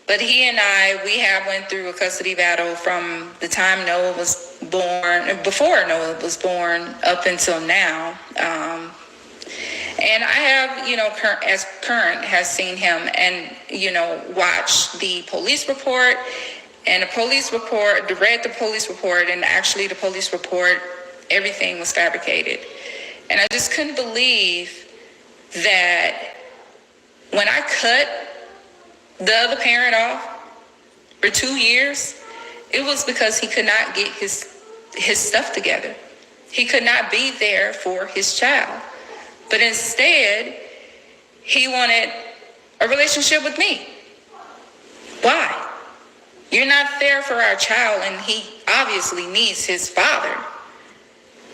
But he and I, we have went through a custody battle from the time Noah was born, before Noah was born, up until now. And I have, as current has seen him and, watched the police report and read the police report, and actually the police report, everything was fabricated. And I just couldn't believe that when I cut the other parent off for 2 years, it was because he could not get his stuff together. He could not be there for his child. But instead, he wanted a relationship with me. Why? You're not there for our child, and he obviously needs his father.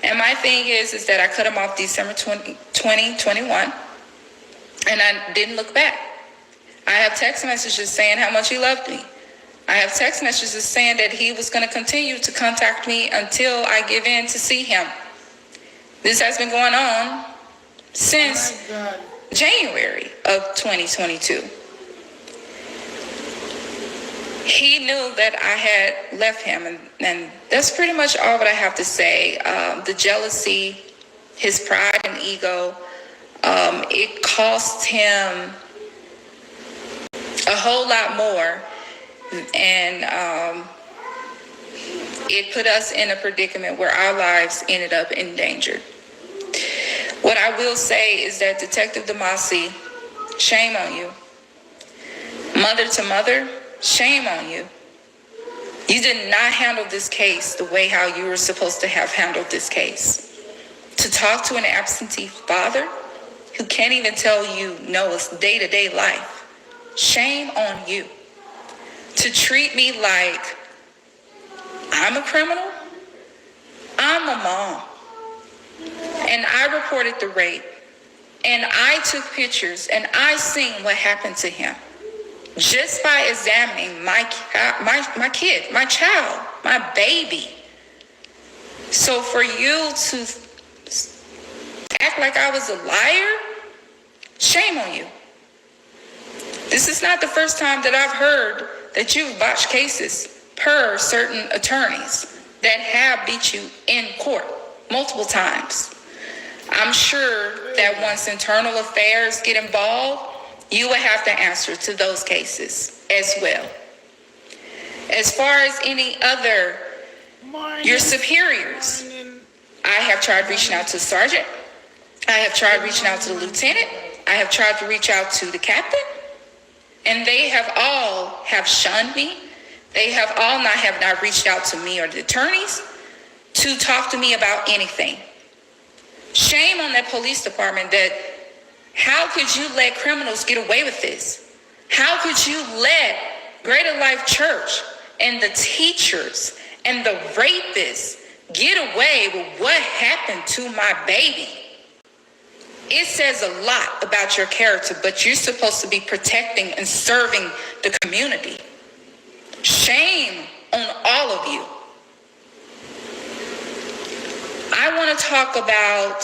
And my thing is that I cut him off December 2021, and I didn't look back. I have text messages saying how much he loved me. I have text messages saying that he was going to continue to contact me until I give in to see him. This has been going on since January of 2022. He knew that I had left him, and that's pretty much all that I have to say. The jealousy, his pride and ego, it cost him a whole lot more, and it put us in a predicament where our lives ended up in danger. What I will say is that Detective Demasi, shame on you. Mother to mother, shame on you. You did not handle this case the way how you were supposed to have handled this case. To talk to an absentee father who can't even tell you Noah's day-to-day life, shame on you. To treat me like I'm a criminal, I'm a mom. And I reported the rape, and I took pictures, and I seen what happened to him just by examining my kid, my child, my baby. So for you to act like I was a liar, shame on you. This is not the first time that I've heard that you've botched cases per certain attorneys that have beat you in court multiple times. I'm sure that once internal affairs get involved, you will have to answer to those cases as well. As far as any other, your superiors, I have tried reaching out to the sergeant. I have tried reaching out to the lieutenant. I have tried to reach out to the captain. And they have all have shunned me. They have all have not reached out to me or the attorneys to talk to me about anything. Shame on that police department. That how could you let criminals get away with this? How could you let Greater Life Church and the teachers and the rapists get away with what happened to my baby? It says a lot about your character, but you're supposed to be protecting and serving the community. Shame on all of you. I want to talk about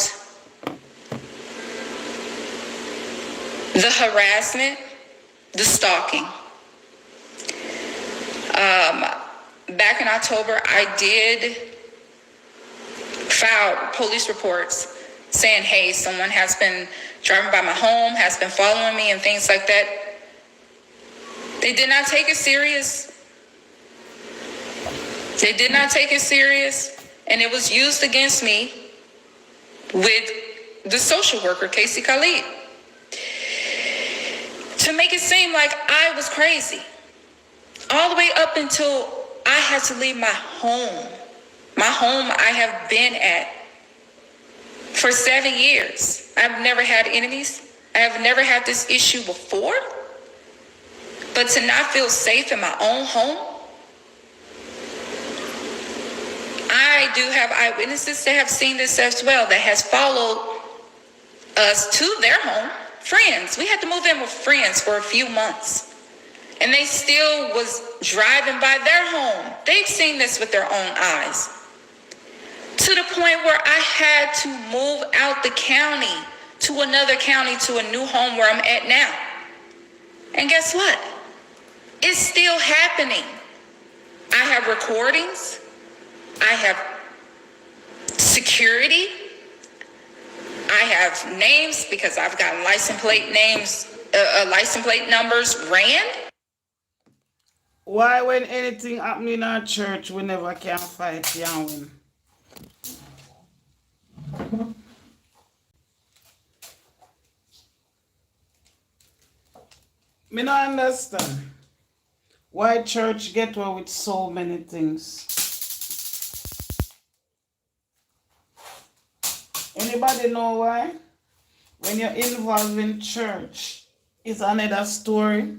the harassment, the stalking. Back in October, I did file police reports saying, hey, someone has been driving by my home, has been following me and things like that. They did not take it serious. They did not take it serious. And it was used against me with the social worker, Casey Khalid, to make it seem like I was crazy. All the way up until I had to leave my home. My home I have been at for 7 years. I've never had enemies. I have never had this issue before. But to not feel safe in my own home, I do have eyewitnesses that have seen this as well, that has followed us to their home. Friends. We had to move in with friends for a few months. And they still was driving by their home. They've seen this with their own eyes. To to the point where I had to move out the county to another county to a new home where I'm at now. And guess what? It's still happening. I have recordings. I have security. I have names because I've gotten license plate numbers ran. Why when anything happen in our church, we never can fight and win? Me not understand why church get away with so many things. Anybody know why? When you're involved in church, it's another story.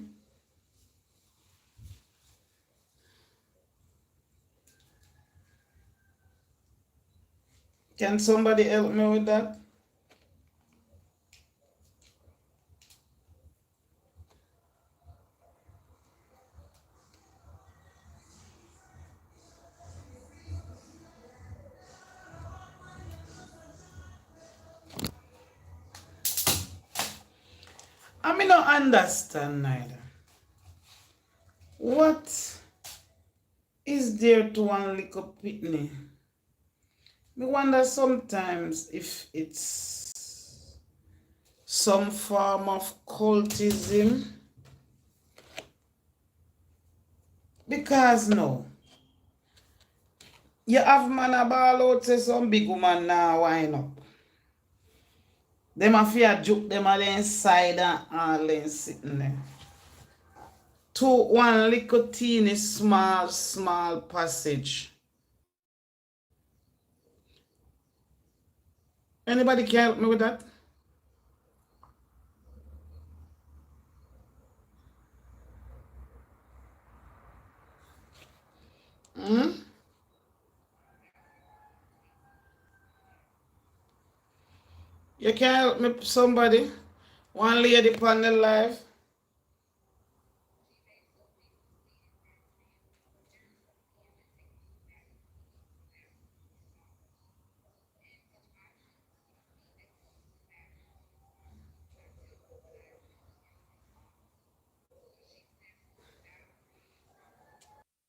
Can somebody help me with that? I mean, not understand neither. What is there to one little pitney? Me wonder sometimes if it's some form of cultism. Because no. You have man a ball out say some big woman now wind up. Them a fear joke them all inside and all in sitting there. To one little teeny small passage. Anybody can help me with that? You can help me, somebody? One lady on the live.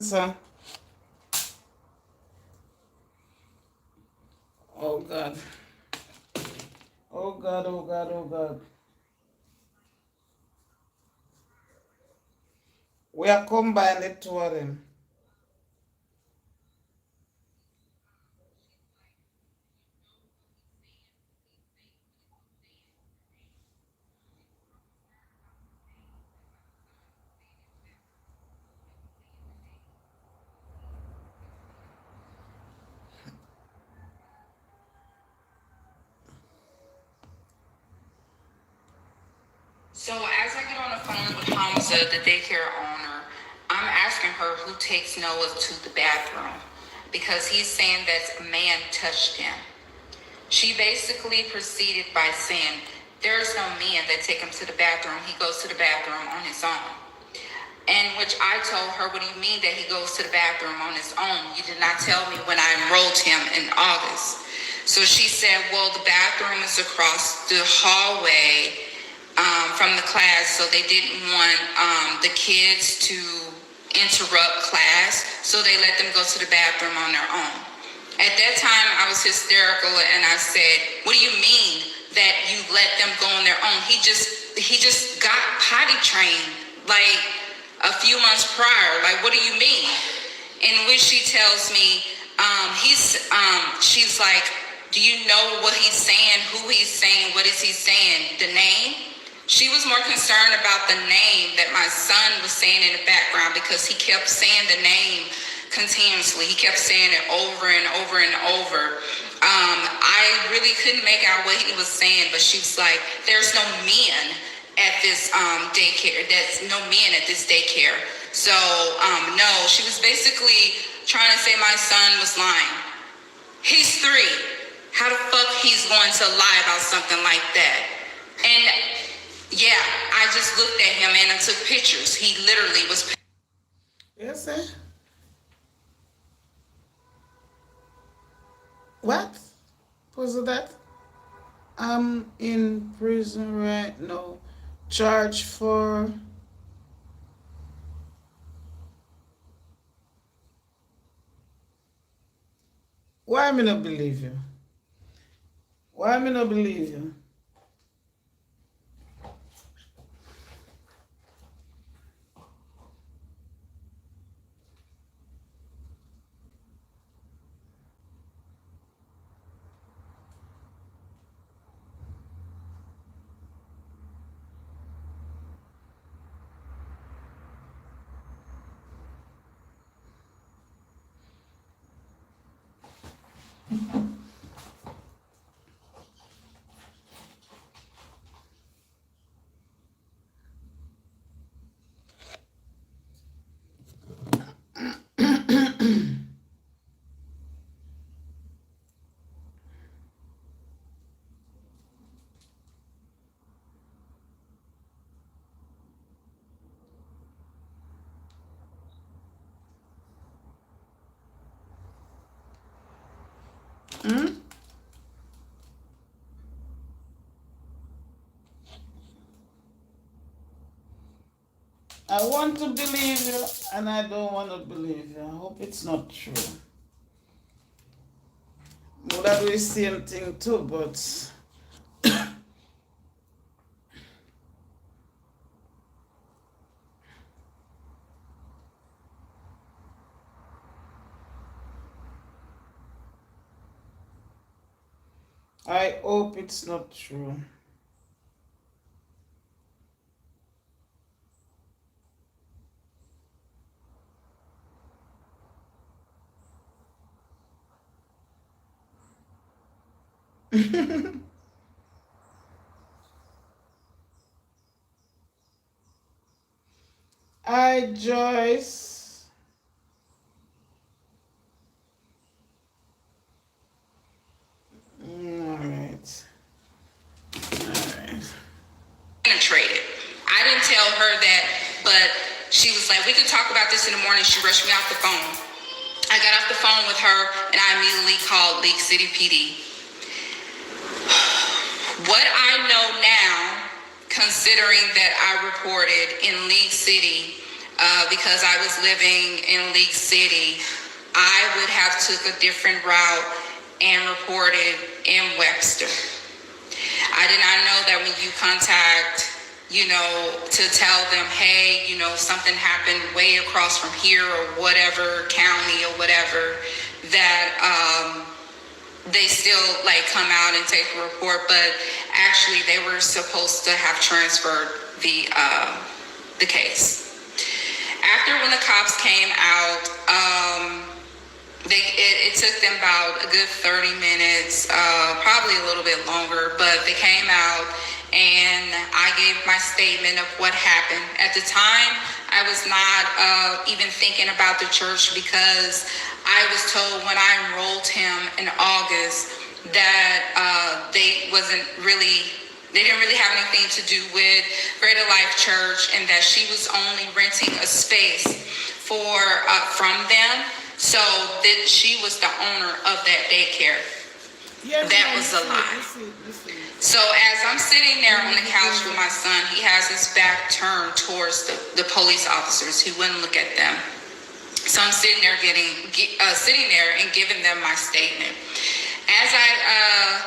So, oh God. Oh God, oh God, oh God. We are combining the two of them. So as I get on the phone with Hamza, the daycare owner, I'm asking her who takes Noah to the bathroom because he's saying that a man touched him. She basically proceeded by saying, there's no men that take him to the bathroom. He goes to the bathroom on his own. In which I told her, what do you mean that he goes to the bathroom on his own? You did not tell me when I enrolled him in August. So she said, well, the bathroom is across the hallway from the class, so they didn't want the kids to interrupt class, so they let them go to the bathroom on their own. At that time, I was hysterical, and I said, what do you mean that you let them go on their own? He just got potty trained, like, a few months prior. Like, what do you mean? In which she tells me, she's like, do you know what he's saying, who he's saying, what is he saying, the name? She was more concerned about the name that my son was saying in the background because he kept saying the name continuously. He kept saying it over and over and over. I really couldn't make out what he was saying, but she was like, there's no men at this daycare. There's no men at this daycare. So, no, she was basically trying to say my son was lying. He's 3. How the fuck he's going to lie about something like that? And yeah, I just looked at him and I took pictures. He literally was. Yes, sir. What was that? I'm in prison right now. Charged for. Why me not believe you? Why me not believe you? Hmm? I want to believe you, and I don't want to believe you. I hope it's not true. Would I do the same thing too, but I hope it's not true. Hi, Joyce. All right. Penetrated. I didn't tell her that, but she was like, we could talk about this in the morning. She rushed me off the phone. I got off the phone with her and I immediately called League City PD. What I know now, considering that I reported in League City, because I was living in League City, I would have took a different route and reported in Webster. I did not know that when you contact, to tell them, hey, something happened way across from here or whatever county or whatever, that they still come out and take the report. But actually they were supposed to have transferred the case. After when the cops came out, it took them about a good 30 minutes, probably a little bit longer, but they came out and I gave my statement of what happened. At the time, I was not even thinking about the church because I was told when I enrolled him in August that they didn't really have anything to do with Greater Life Church and that she was only renting a space from them. So that she was the owner of that daycare. Yes, that was a lie. So as I'm sitting there on the couch with my son, he has his back turned towards the police officers. He wouldn't look at them. So I'm sitting there and giving them my statement. As I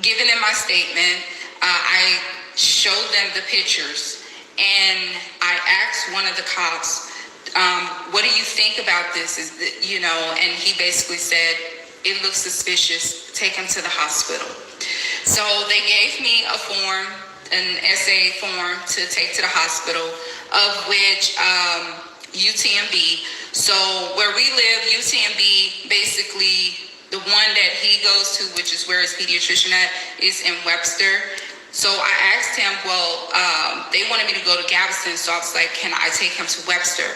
given them my statement, I showed them the pictures and I asked one of the cops, what do you think about this? And he basically said, it looks suspicious. Take him to the hospital. So they gave me a form, an SA form to take to the hospital, of which UTMB. So where we live, UTMB, basically the one that he goes to, which is where his pediatrician at, is in Webster. So I asked him, they wanted me to go to Galveston, so I was like, can I take him to Webster?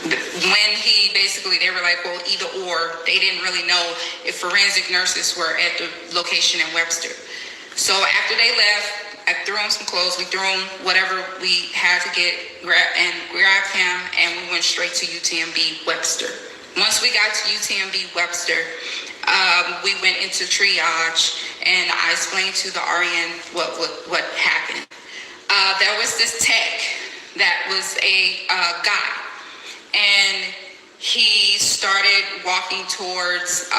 When they were like, well, either or. They didn't really know if forensic nurses were at the location in Webster. So after they left, I threw him some clothes. We threw him whatever we had to get and grabbed him, and we went straight to UTMB Webster. Once we got to UTMB Webster, we went into triage, and I explained to the RN what happened. There was this tech that was a guy, and he started walking towards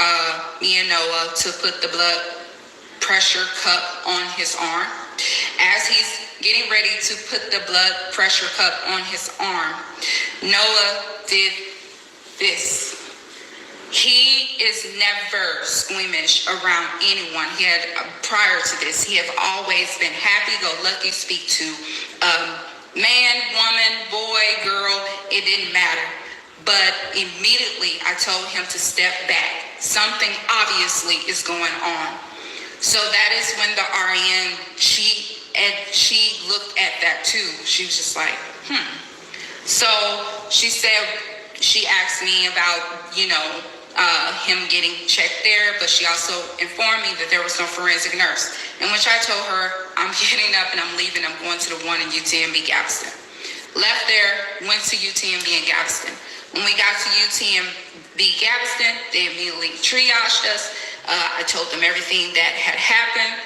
me and Noah to put the blood pressure cup on his arm. As he's getting ready to put the blood pressure cup on his arm, Noah did this. He is never squeamish around anyone. He had, prior to this, he have always been happy-go-lucky, speak to man, woman, boy, girl, it didn't matter. But immediately I told him to step back. Something obviously is going on. So that is when the RN, she looked at that too. She was just like, So she said, she asked me about, him getting checked there, but she also informed me that there was no forensic nurse. In which I told her, I'm getting up and I'm leaving. I'm going to the one in UTMB Galveston. Left there, went to UTMB in Galveston. When we got to UTMB Galveston, they immediately triaged us. I told them everything that had happened,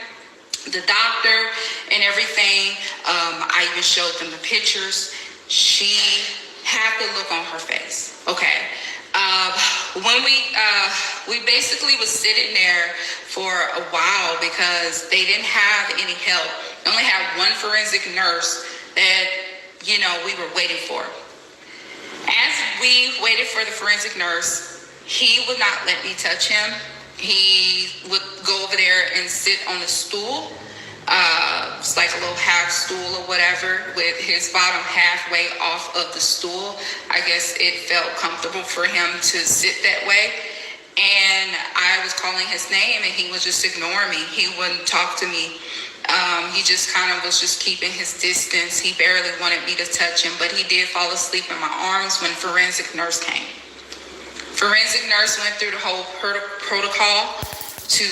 the doctor and everything. I even showed them the pictures. She had the look on her face. Okay. When we basically was sitting there for a while because they didn't have any help. They only had one forensic nurse that, we were waiting for. As we waited for the forensic nurse, he would not let me touch him. He would go over there and sit on the stool. It's like a little half stool or whatever, with his bottom halfway off of the stool. I guess it felt comfortable for him to sit that way. And I was calling his name and he was just ignoring me. He wouldn't talk to me. He just kind of was just keeping his distance. He barely wanted me to touch him, but he did fall asleep in my arms when forensic nurse came. Forensic nurse went through the whole protocol to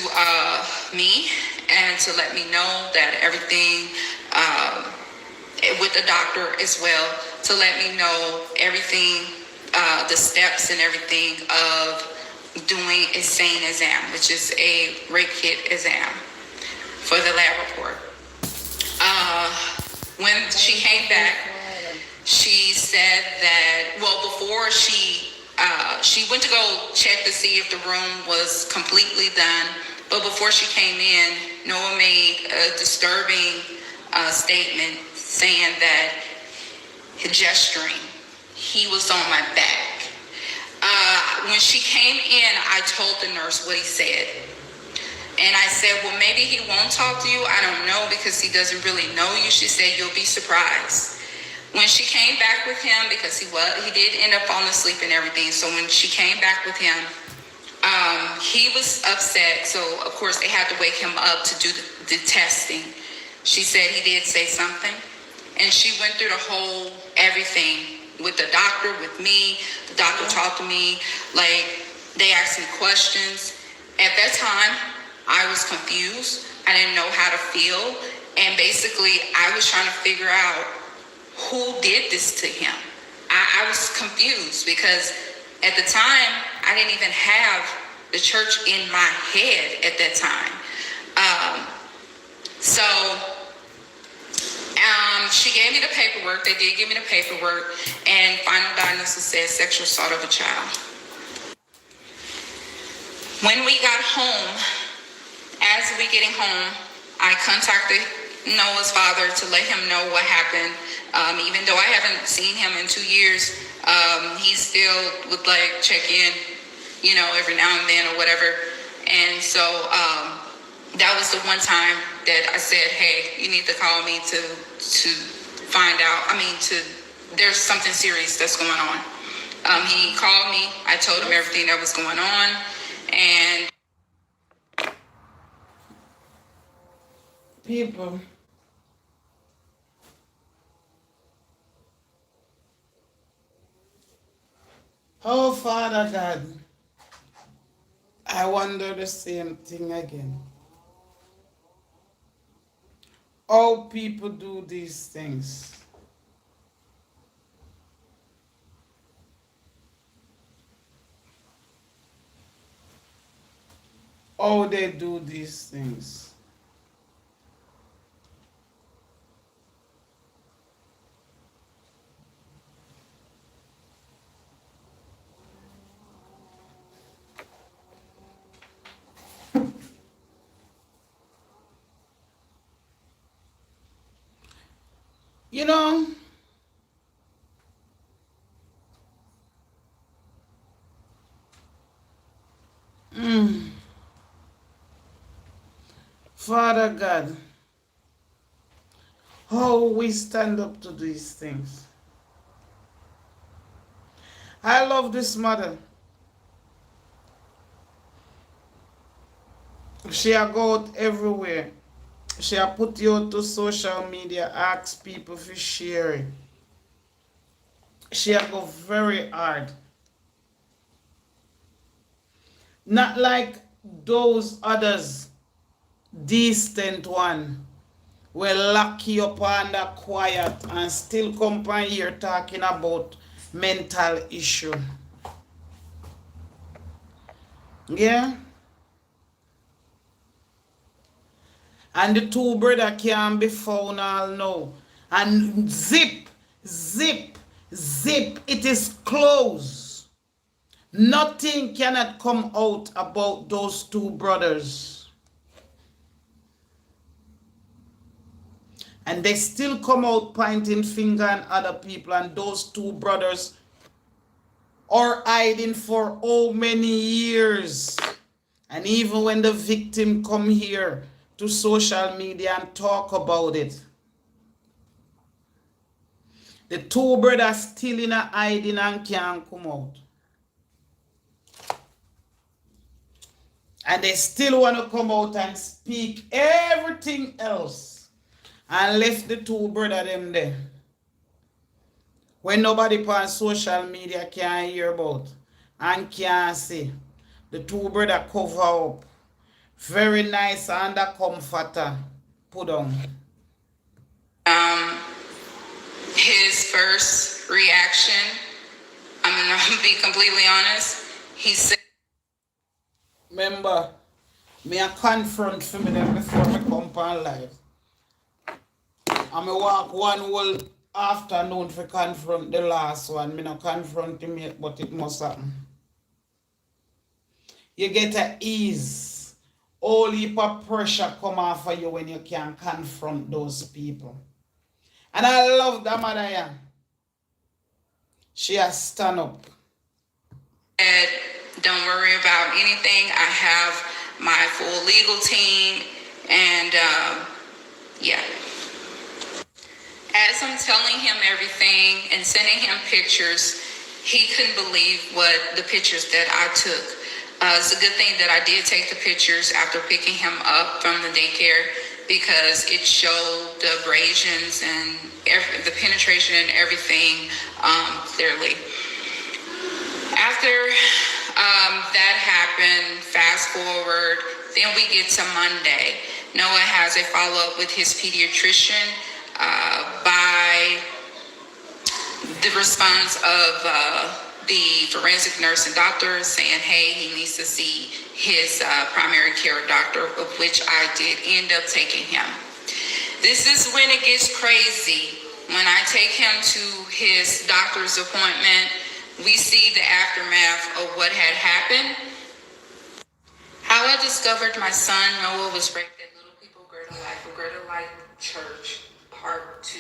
me and to let me know that everything, with the doctor as well, to let me know everything, the steps and everything of doing a SANE exam, which is a rape kit exam for the lab report. When she came back, she said that, before she went to go check to see if the room was completely done, but before she came in, Noah made a disturbing statement saying that gesturing, he was on my back. When she came in, I told the nurse what he said. And I said, well, maybe he won't talk to you. I don't know, because he doesn't really know you. She said, you'll be surprised. When she came back with him, because he did end up falling asleep and everything. So when she came back with him, he was upset. So of course they had to wake him up to do the testing. She said he did say something. And she went through the whole everything with the doctor, with me. The doctor talked to me. Like, they asked me questions. At that time, I was confused. I didn't know how to feel. And basically, I was trying to figure out who did this to him. I was confused because at the time, I didn't even have the church in my head at that time. She gave me the paperwork. They did give me the paperwork. And final diagnosis said sexual assault of a child. When we got home, as we getting home, I contacted Noah's father to let him know what happened. Even though I haven't seen him in 2 years, he still would check in, every now and then or whatever. And so that was the one time that I said, hey, you need to call me to find out. There's something serious that's going on. He called me. I told him everything that was going on. And people, oh Father God, I wonder the same thing again. How people do these things. how they do these things. You know, Father God, how we stand up to these things. I love this mother. She a go out everywhere. She a put you out to social media, ask people for share it. She a go very hard. Not like those others, distant one, will lock you up under quiet and still come by here talking about mental issue. Yeah? And the two brother can't be found all now. And zip, zip, zip, it is closed. Nothing cannot come out about those two brothers. And they still come out pointing finger at other people, and those two brothers are hiding for how many years. And even when the victim come here to social media and talk about it, the two brothers still in a hiding and can't come out. And they still want to come out and speak everything else. And left the two brothers them there. When nobody on social media can hear about and can see. The two brothers cover up. Very nice under comforter. Put on. His first reaction, I'm gonna be completely honest, he said, remember, me a confront for me them before me come on live. And me walk one whole afternoon for confront the last one. Me no confront him yet, but it must happen. You get a ease. All heap of pressure come off of you when you can confront those people. And I love that mother, yeah. She has stand up. don't worry about anything. I have my full legal team, and yeah. As I'm telling him everything and sending him pictures, he couldn't believe the pictures that I took. It's a good thing that I did take the pictures after picking him up from the daycare, because it showed the abrasions and the penetration and everything clearly. After that happened, fast forward, then we get to Monday. Noah has a follow-up with his pediatrician by the response of the forensic nurse and doctor saying, hey, he needs to see his primary care doctor, of which I did end up taking him. This is when it gets crazy. When I take him to his doctor's appointment, we see the aftermath of what had happened. How I discovered my son Noah was raped at Little People Greater Life Church, Part 2.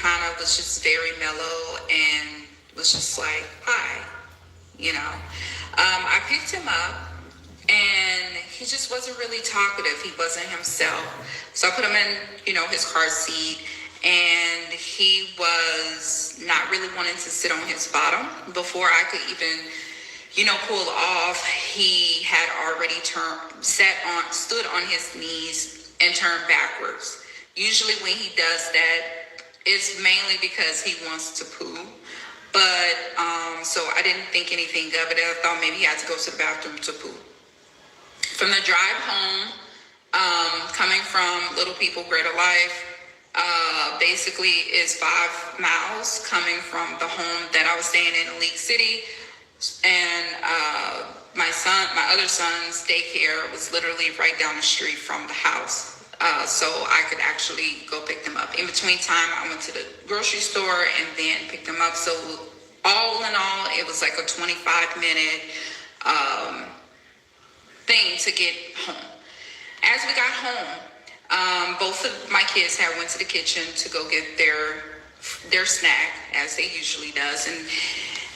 kind of was just very mellow and was just like, hi, you know. I picked him up and he just wasn't really talkative. He wasn't himself. So I put him in, you know, his car seat, and he was not really wanting to sit on his bottom. Before I could even, you know, pull off, he had already stood on his knees and turned backwards. Usually when he does that, it's mainly because he wants to poo. But, so I didn't think anything of it. I thought maybe he had to go to the bathroom to poo. From the drive home, coming from Little People, Greater Life, basically is 5 miles coming from the home that I was staying in League City. And my other son's daycare was literally right down the street from the house. So I could actually go pick them up. In between time, I went to the grocery store and then picked them up. So all in all, it was like a 25-minute thing to get home. As we got home, both of my kids had went to the kitchen to go get their snack, as they usually does. And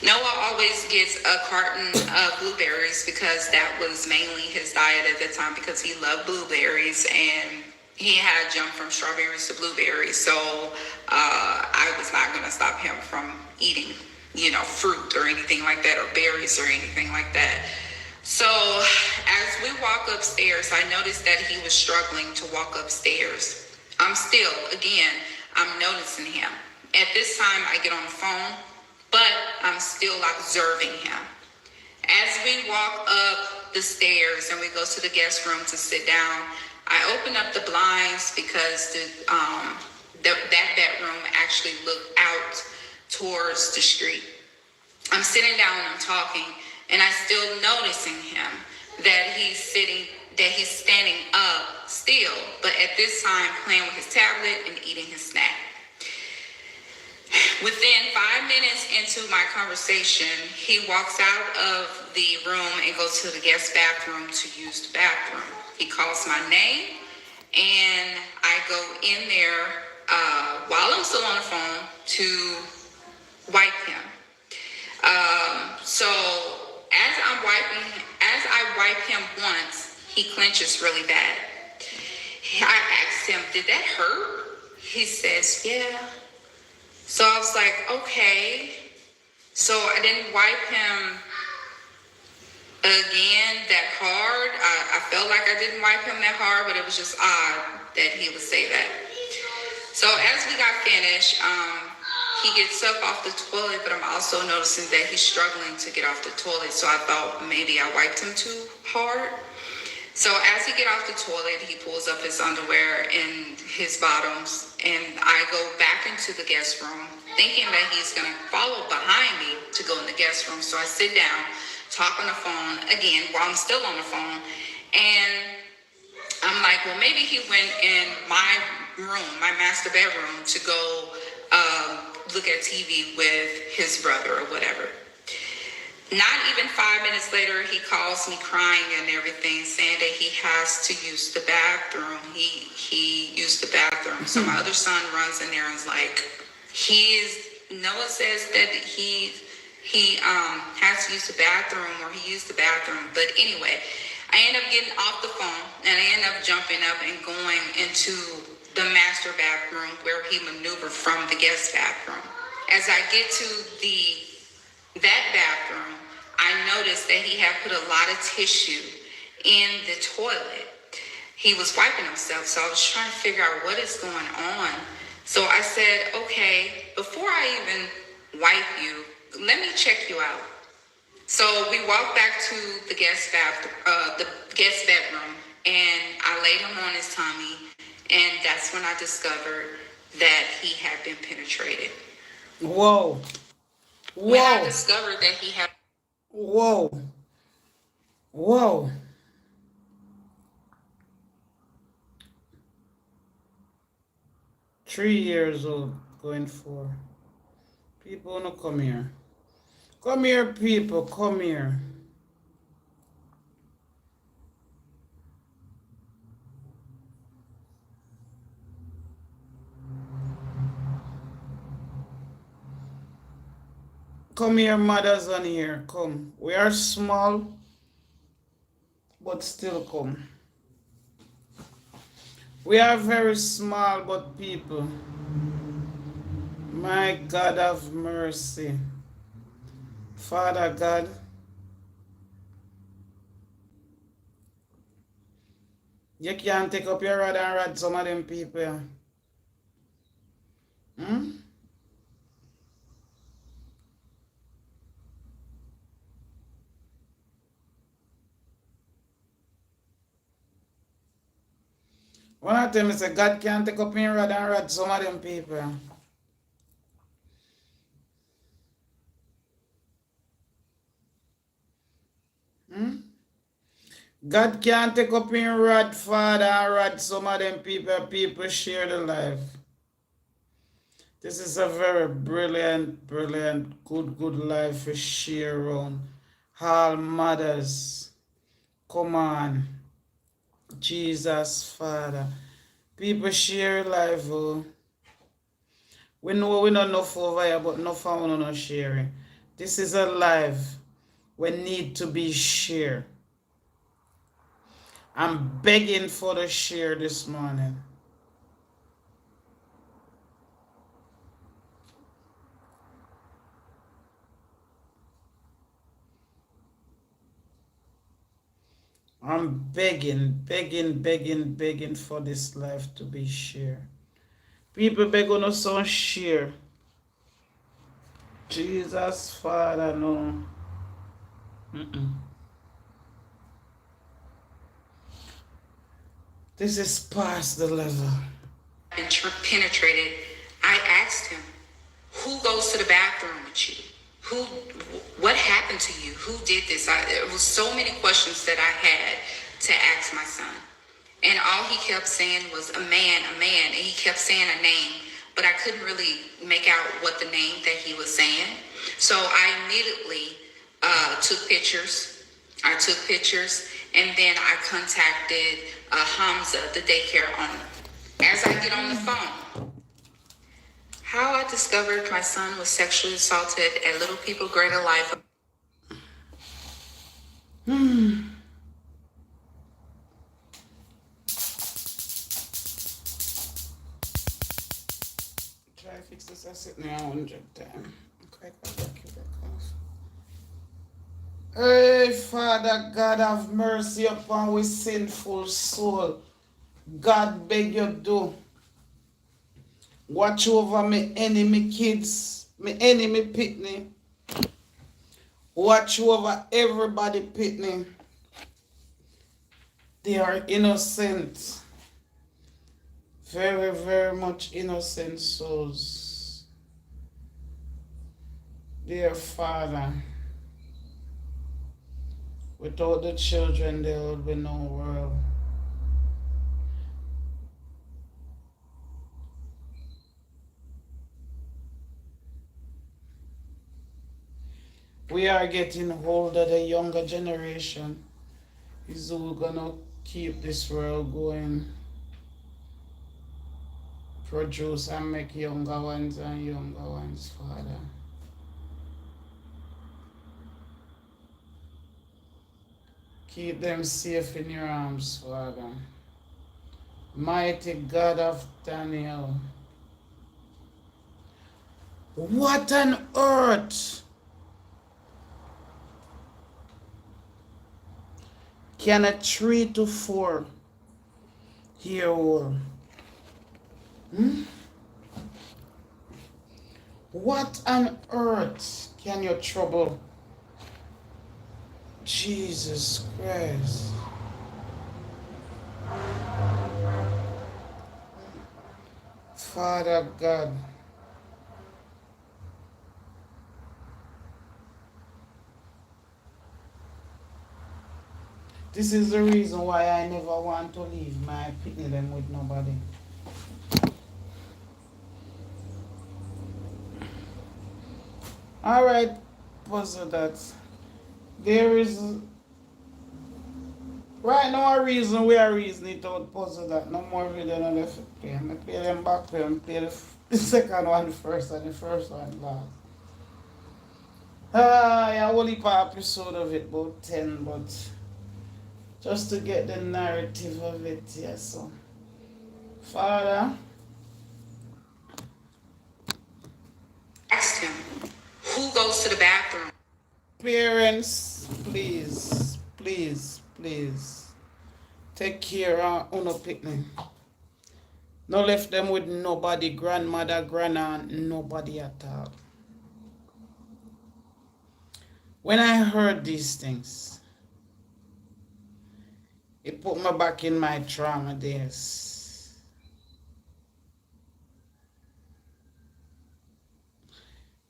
Noah always gets a carton of blueberries because that was mainly his diet at the time, because he loved blueberries and he had jumped from strawberries to blueberries. So I was not going to stop him from eating, you know, fruit or anything like that, or berries or anything like that. So as we walk upstairs, I noticed that he was struggling to walk upstairs. I'm noticing him. At this time, I get on the phone, but I'm still observing him. As we walk up the stairs and we go to the guest room to sit down, I open up the blinds because that bedroom actually looked out towards the street. I'm sitting down and I'm talking, and I'm still noticing him, that he's standing up still, but at this time playing with his tablet and eating his snack. Within 5 minutes into my conversation, he walks out of the room and goes to the guest bathroom to use the bathroom. He calls my name, and I go in there while I'm still on the phone to wipe him. So as I wipe him once, he clenches really bad. I asked him, "Did that hurt?" He says, "Yeah." So I was like, okay. So I didn't wipe him again that hard. I felt like I didn't wipe him that hard, but it was just odd that he would say that. So as we got finished, he gets up off the toilet, but I'm also noticing that he's struggling to get off the toilet. So I thought maybe I wiped him too hard. So as he get off the toilet, he pulls up his underwear and his bottoms, and I go back into the guest room thinking that he's going to follow behind me to go in the guest room. So I sit down, talk on the phone again while I'm still on the phone, and I'm like, well, maybe he went in my room, my master bedroom, to go look at TV with his brother or whatever. Not even 5 minutes later, he calls me crying and everything, saying that he has to use the bathroom. He used the bathroom. So my other son runs in there and is like, Noah says that he has to use the bathroom, or he used the bathroom. But anyway, I end up getting off the phone and I end up jumping up and going into the master bathroom where he maneuvered from the guest bathroom. As I get to that bathroom, I noticed that he had put a lot of tissue in the toilet. He was wiping himself, so I was trying to figure out what is going on. So I said, okay, before I even wipe you, let me check you out. So we walked back to the guest bedroom, and I laid him on his tummy, and that's when I discovered that he had been penetrated. Whoa. When I discovered that he had... Whoa. 3 years old, going 4. People wanna come here. Come here, people, come here. Come here, mothers on here. Come. We are small, but still come. We are very small, but people. My God have mercy. Father God, you can't take up your rod and rod some of them people. Hmm? One of them say God can't take up your rod and rod some of them people. Hmm? God can't take up in rod, Father, and rod some of them people. People share the life. This is a very brilliant, brilliant, good life to share around. All mothers, come on. Jesus, Father. People share life. Oh. We know we don't know over here, but no family no sharing. This is a life we need to be shared. I'm begging for the share this morning. I'm begging for this life to be shared. People beg on us on share. Jesus, Father, no. This is past the level. Been penetrated. I asked him, who goes to the bathroom with you? What happened to you? Who did this? There was so many questions that I had to ask my son. And all he kept saying was a man, and he kept saying a name, but I couldn't really make out what the name that he was saying. So I immediately took pictures. And then I contacted Hamza, the daycare owner. As I get on the phone, how I discovered my son was sexually assaulted at Little People Greater Life. Try to fix this. I sit now 100 times. Hey, Father God, have mercy upon we sinful soul. God beg you do. Watch over me enemy kids, me enemy pitney. Watch over everybody pitney. They are innocent. Very, very much innocent souls. Dear Father, without the children there will be no world. We are getting older, the younger generation is who gonna keep this world going. Produce and make younger ones and younger ones, Father. Keep them safe in your arms, Father. Mighty God of Daniel. What on earth can a 3 to 4 year old? What on earth can you trouble? Jesus Christ. Father God. This is the reason why I never want to leave my picnic them with nobody. Alright, puzzle that. There is right now a reason we are reasoning it out puzzle that no more video no left to play. I play them back, play, play the second one first and the first one last. I only part episode of it, about 10, but just to get the narrative of it, yeah, so. Father, Asked him, who goes to the bathroom? parents, please, please, please, take care of Uno picnic. No left them with nobody, grandmother, grandaunt, nobody at all. When I heard these things, it put me back in my trauma days.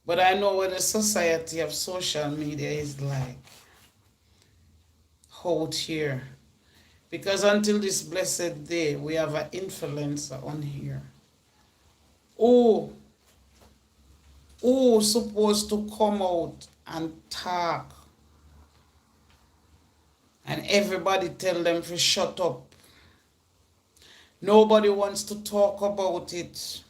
But I know what the society of social media is like out here. Because until this blessed day, we have an influencer on here. Who supposed to come out and talk, and everybody tell them to shut up. Nobody wants to talk about it.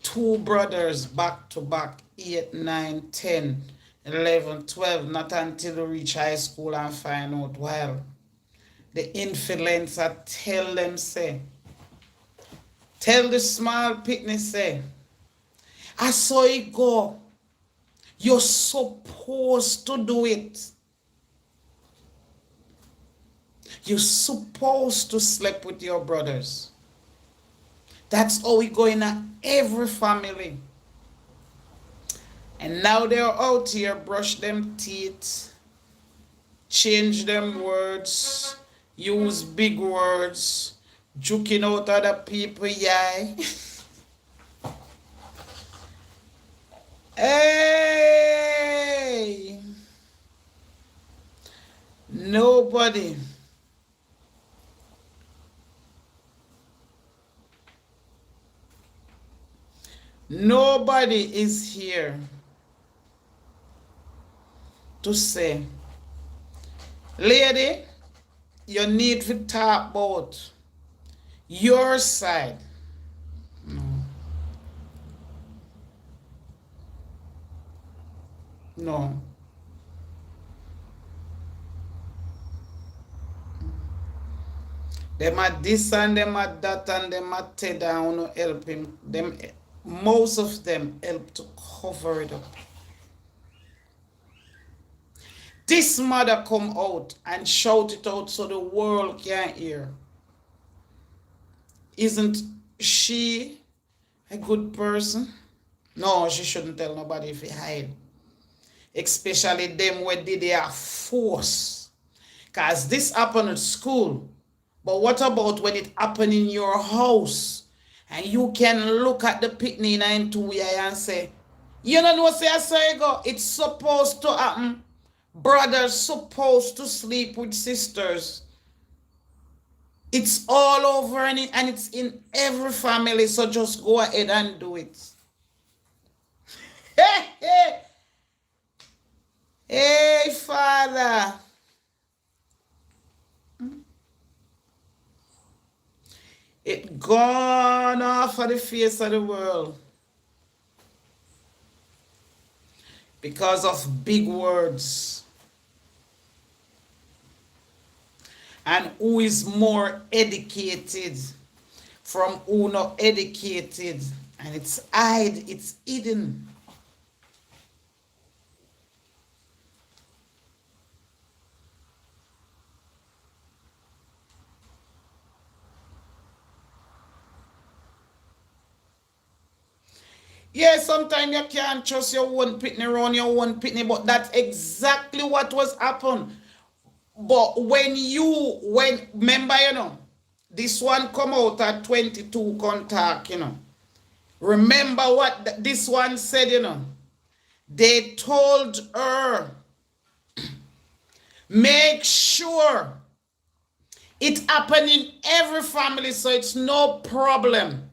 Two brothers back to back, 8, 9, 10, 11, 12, not until they reach high school and find out, well, the influencer tell them, say, tell the small picnic, say, I saw it go. You're supposed to do it. You're supposed to sleep with your brothers. That's how we go in every family. And now they're out here, brush them teeth, change them words, use big words, joking out other people, yeah. Hey! Nobody is here to say, lady, you need to talk about your side. No. No. Them at this and them at that and them at that down help him. Them, most of them help to cover it up. This mother come out and shout it out so the world can hear. Isn't she a good person? No, she shouldn't tell nobody if he hide. Especially them where did they are force. Because this happened at school. But what about when it happened in your house? And you can look at the picnic and two and say, you don't know, say I say go, it's supposed to happen. Brothers supposed to sleep with sisters. It's all over and it's in every family, so just go ahead and do it. Hey, Father. It gone off of the face of the world because of big words. And who is more educated from who not educated? And it's hidden. Yeah, sometimes you can't trust your own pitney around your own pitney, but that's exactly what was happened. But remember, this one come out at 22 contact, Remember what this one said, They told her, make sure it happened in every family, so it's no problem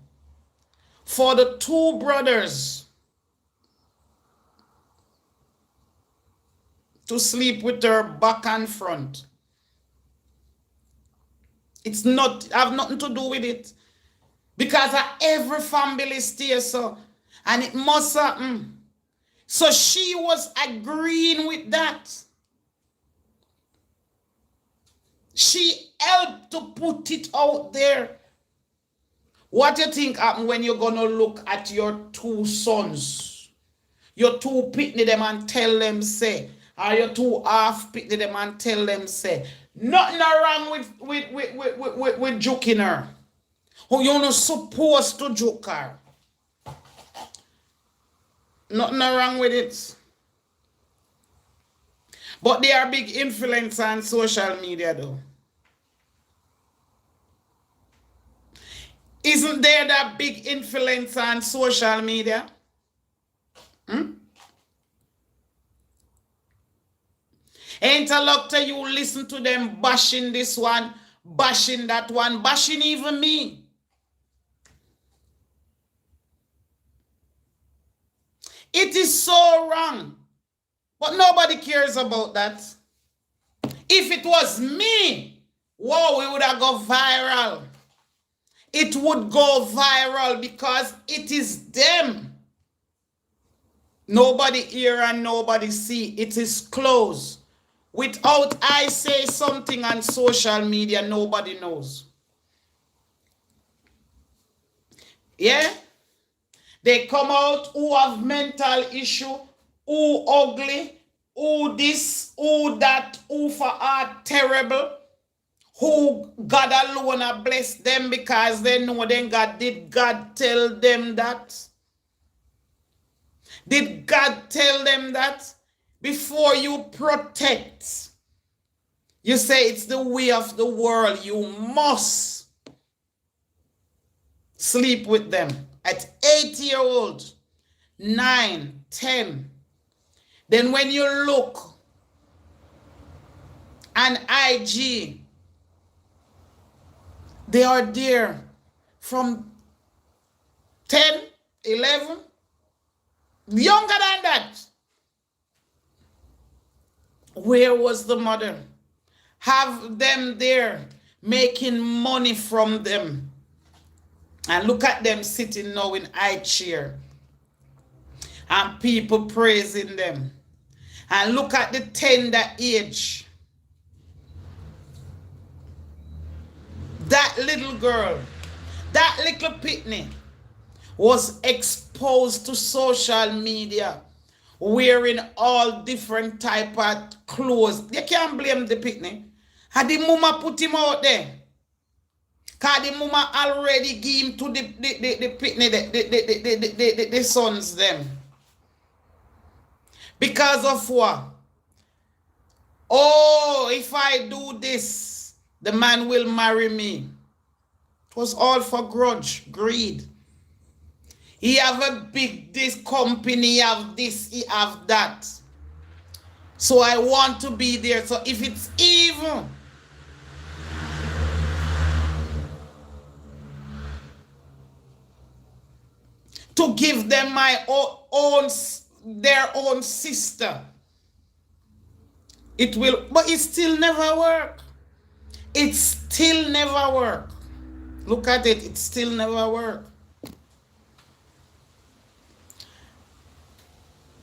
for the two brothers to sleep with her back and front. It's not have nothing to do with it. Because every family stays so. And it must happen. So she was agreeing with that. She helped to put it out there. What do you think happen when you're gonna look at your two sons? Your two pitney them and tell them say, or your two half pitney them and tell them say, nothing wrong with joking her. Who you're not supposed to joke her. Nothing wrong with it. But they are big influence on social media though. Isn't there that big influence on social media? Ain't a lot to you listen to them bashing this one, bashing that one, bashing even me. It is so wrong. But nobody cares about that. If it was me, whoa, it would have gone viral. It would go viral because it is them. Nobody hear and nobody see. It is closed. Without I say something on social media, nobody knows. Yeah? They come out who have mental issue, who ugly, who this, who that, who for art terrible, who God alone have blessed them because they know then God. Did God tell them that? Did God tell them that? Before you protect, you say it's the way of the world, you must sleep with them. At 8-year-old, 9, 10, then when you look on IG, they are there from 10, 11, younger than that. Where was the mother? Have them there making money from them. And look at them sitting now in high chair. And people praising them. And look at the tender age. That little girl, that little pitney was exposed to social media, wearing all different type of clothes. You can't blame the pitney. Had the mama put him out there? Because the mama already gave him to the pitney, the sons them. Because of what? Oh, if I do this, the man will marry me. It was all for grudge, greed. He have a big this company, he have this, he have that. So I want to be there. So if it's evil, to give them their own sister, it will, but it still never work. It still never work. Look at it, it still never work.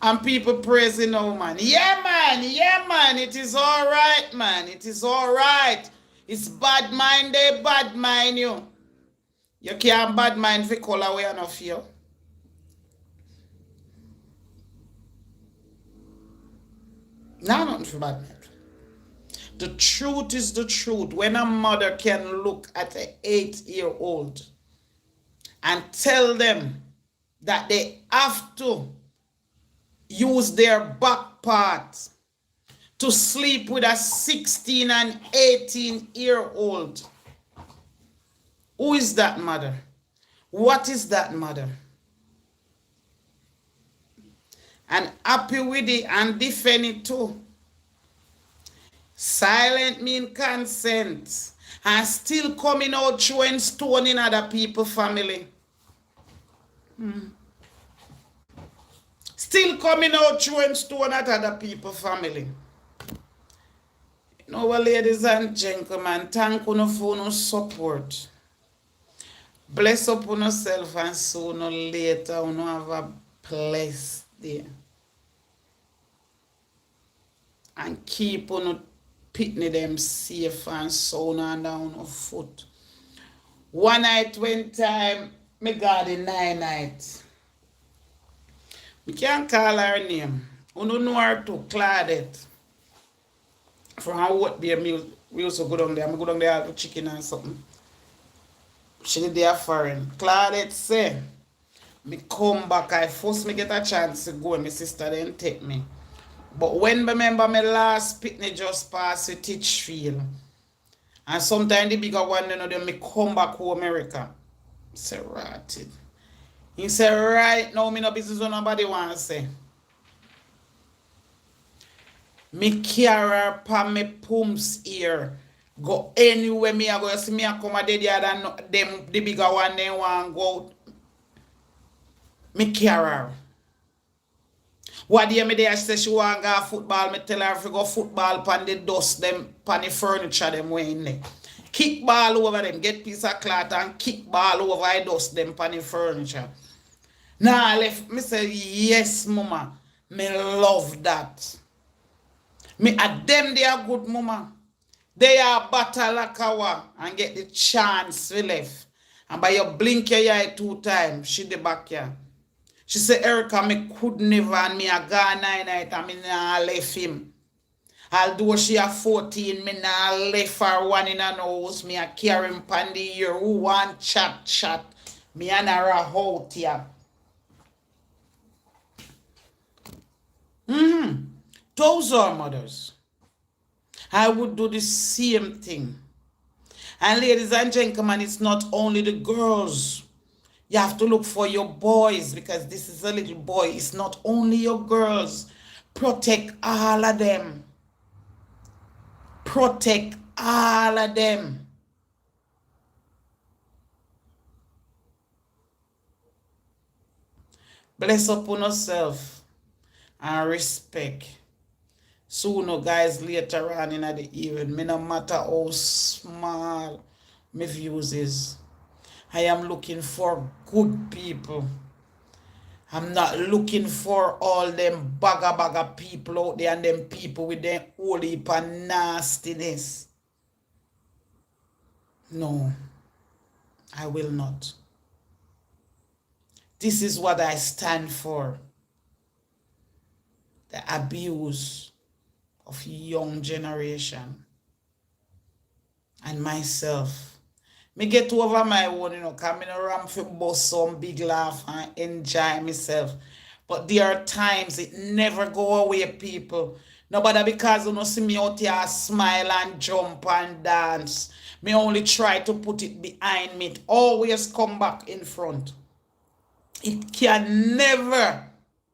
And people praising, oh man, yeah man, it is all right, man, it is all right. It's bad mind, they bad mind you. You can't bad mind for call away enough you. No, nothing for bad mind. The truth is the truth. When a mother can look at an 8-year-old and tell them that they have to use their back part to sleep with a 16 and 18-year-old. Who is that mother? What is that mother? And happy with it and defend it too. Silent mean consent. And still coming out throwing stone in other people's family. Still coming out throwing stone at other people's family. You know what, ladies and gentlemen, thank you for your support. Bless up on yourself and sooner or later you have a blessed day. and keep on pitney them safe and sound and down of foot. One night, one time, me got the 9 night. We can't call her name. You don't know her to Claudette. From what be we used to go down there. I go down there have chicken and something. She did there foreign. Claudette say, me come back. I first me get a chance to go and my sister then take me. But when remember my last picnic just passed with Teachfield. And sometimes the bigger one, you know, then me come back to America. Say, right. He said, right now, me no business what nobody want to say. Me carry her pa me pumps here. Go anywhere me I go. You see me I come a day than them the bigger one they want go out. Me carry her. What day me there she say she want go football. Me tell her if you go football pan the dust them pan the furniture them way in there. Kick ball over them. Get piece of cloth and kick ball over I dust them pan the furniture. Now left me say yes mama. Me love that. Me at them they are good mama. They are battle like our and get the chance we left. And by you blink your eye 2 times, she the back here. She say Erica me could never and me a gone 9 night and me nah left him. Although she a 14, me nah left her one in her house. Me a carry him pan the ear. Who want chat. Me and her out here. Those are mothers. I would do the same thing. And ladies and gentlemen, it's not only the girls. You have to look for your boys because this is a little boy. It's not only your girls. Protect all of them. Protect all of them. Bless upon yourself and respect. Sooner guys later on in the evening, me no matter how small my views is. I am looking for good people. I'm not looking for all them bagga people out there and them people with them whole heap of nastiness. No, I will not. This is what I stand for. The abuse of young generation and myself. Me get over my own, come in a ramp for bust some big laugh and enjoy myself. But there are times it never go away, people. Nobody because you see me out here smile and jump and dance. Me only try to put it behind me. It always come back in front. It can never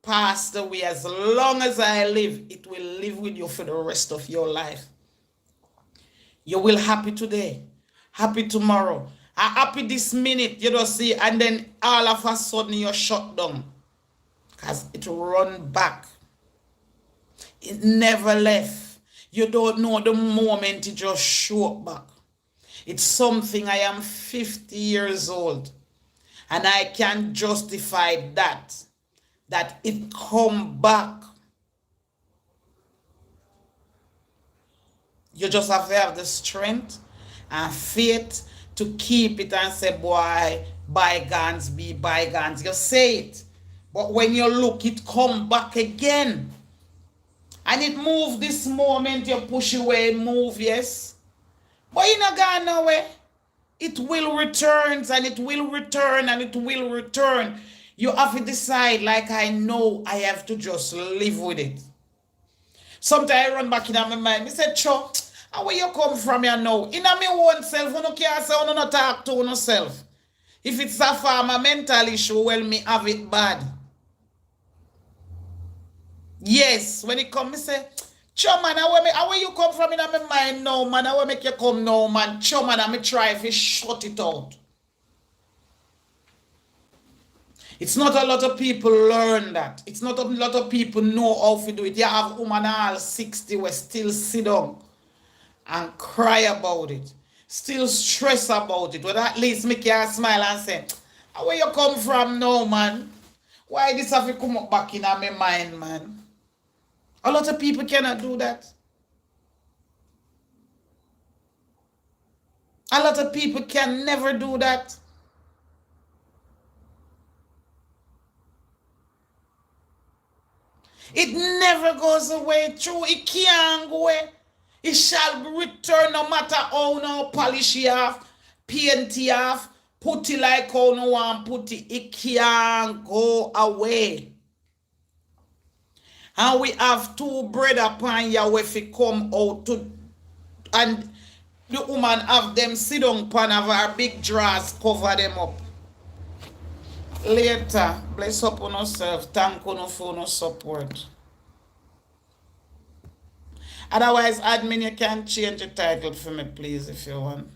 pass away. As long as I live, it will live with you for the rest of your life. You will happy today, happy tomorrow, happy this minute, you don't see, and then all of a sudden you're shut down. Because it run back. It never left. You don't know the moment it just show up back. It's something. I am 50 years old. And I can justify that it come back. You just have to have the strength and faith to keep it and say, boy, bygones be bygones. You say it. But when you look, it come back again. And it move this moment, you push away, move, yes. But you not gone nowhere. It will return and it will return and it will return. You have to decide, like I know, I have to just live with it. Sometimes I run back in my mind. I say, Cho, where you come from here now? In my own self, you can't say, you don't talk to yourself. If it's a farmer mental issue, well, me have it bad. Yes, when it comes, me say, Cho, man, where you come from in my mind now, man? Where make you come now, man? Cho, man, I try to shut it out. It's not a lot of people learn that. It's not a lot of people know how to do it. You have women all 60 who still sit down and cry about it. Still stress about it. But at least make you smile and say, where you come from now, man? Why this have to come up back in my mind, man? A lot of people cannot do that. A lot of people can never do that. It never goes away. True, it can't go away. It shall return no matter how no polish it off, paint it off, put it like how no one put it. It can't go away. And we have two bread upon ya if it come out to, and the woman have them sit down pan of her big drawers, cover them up. Later, bless up on yourself. Thank you for no support. Otherwise, admin, you can change the title for me, please, if you want.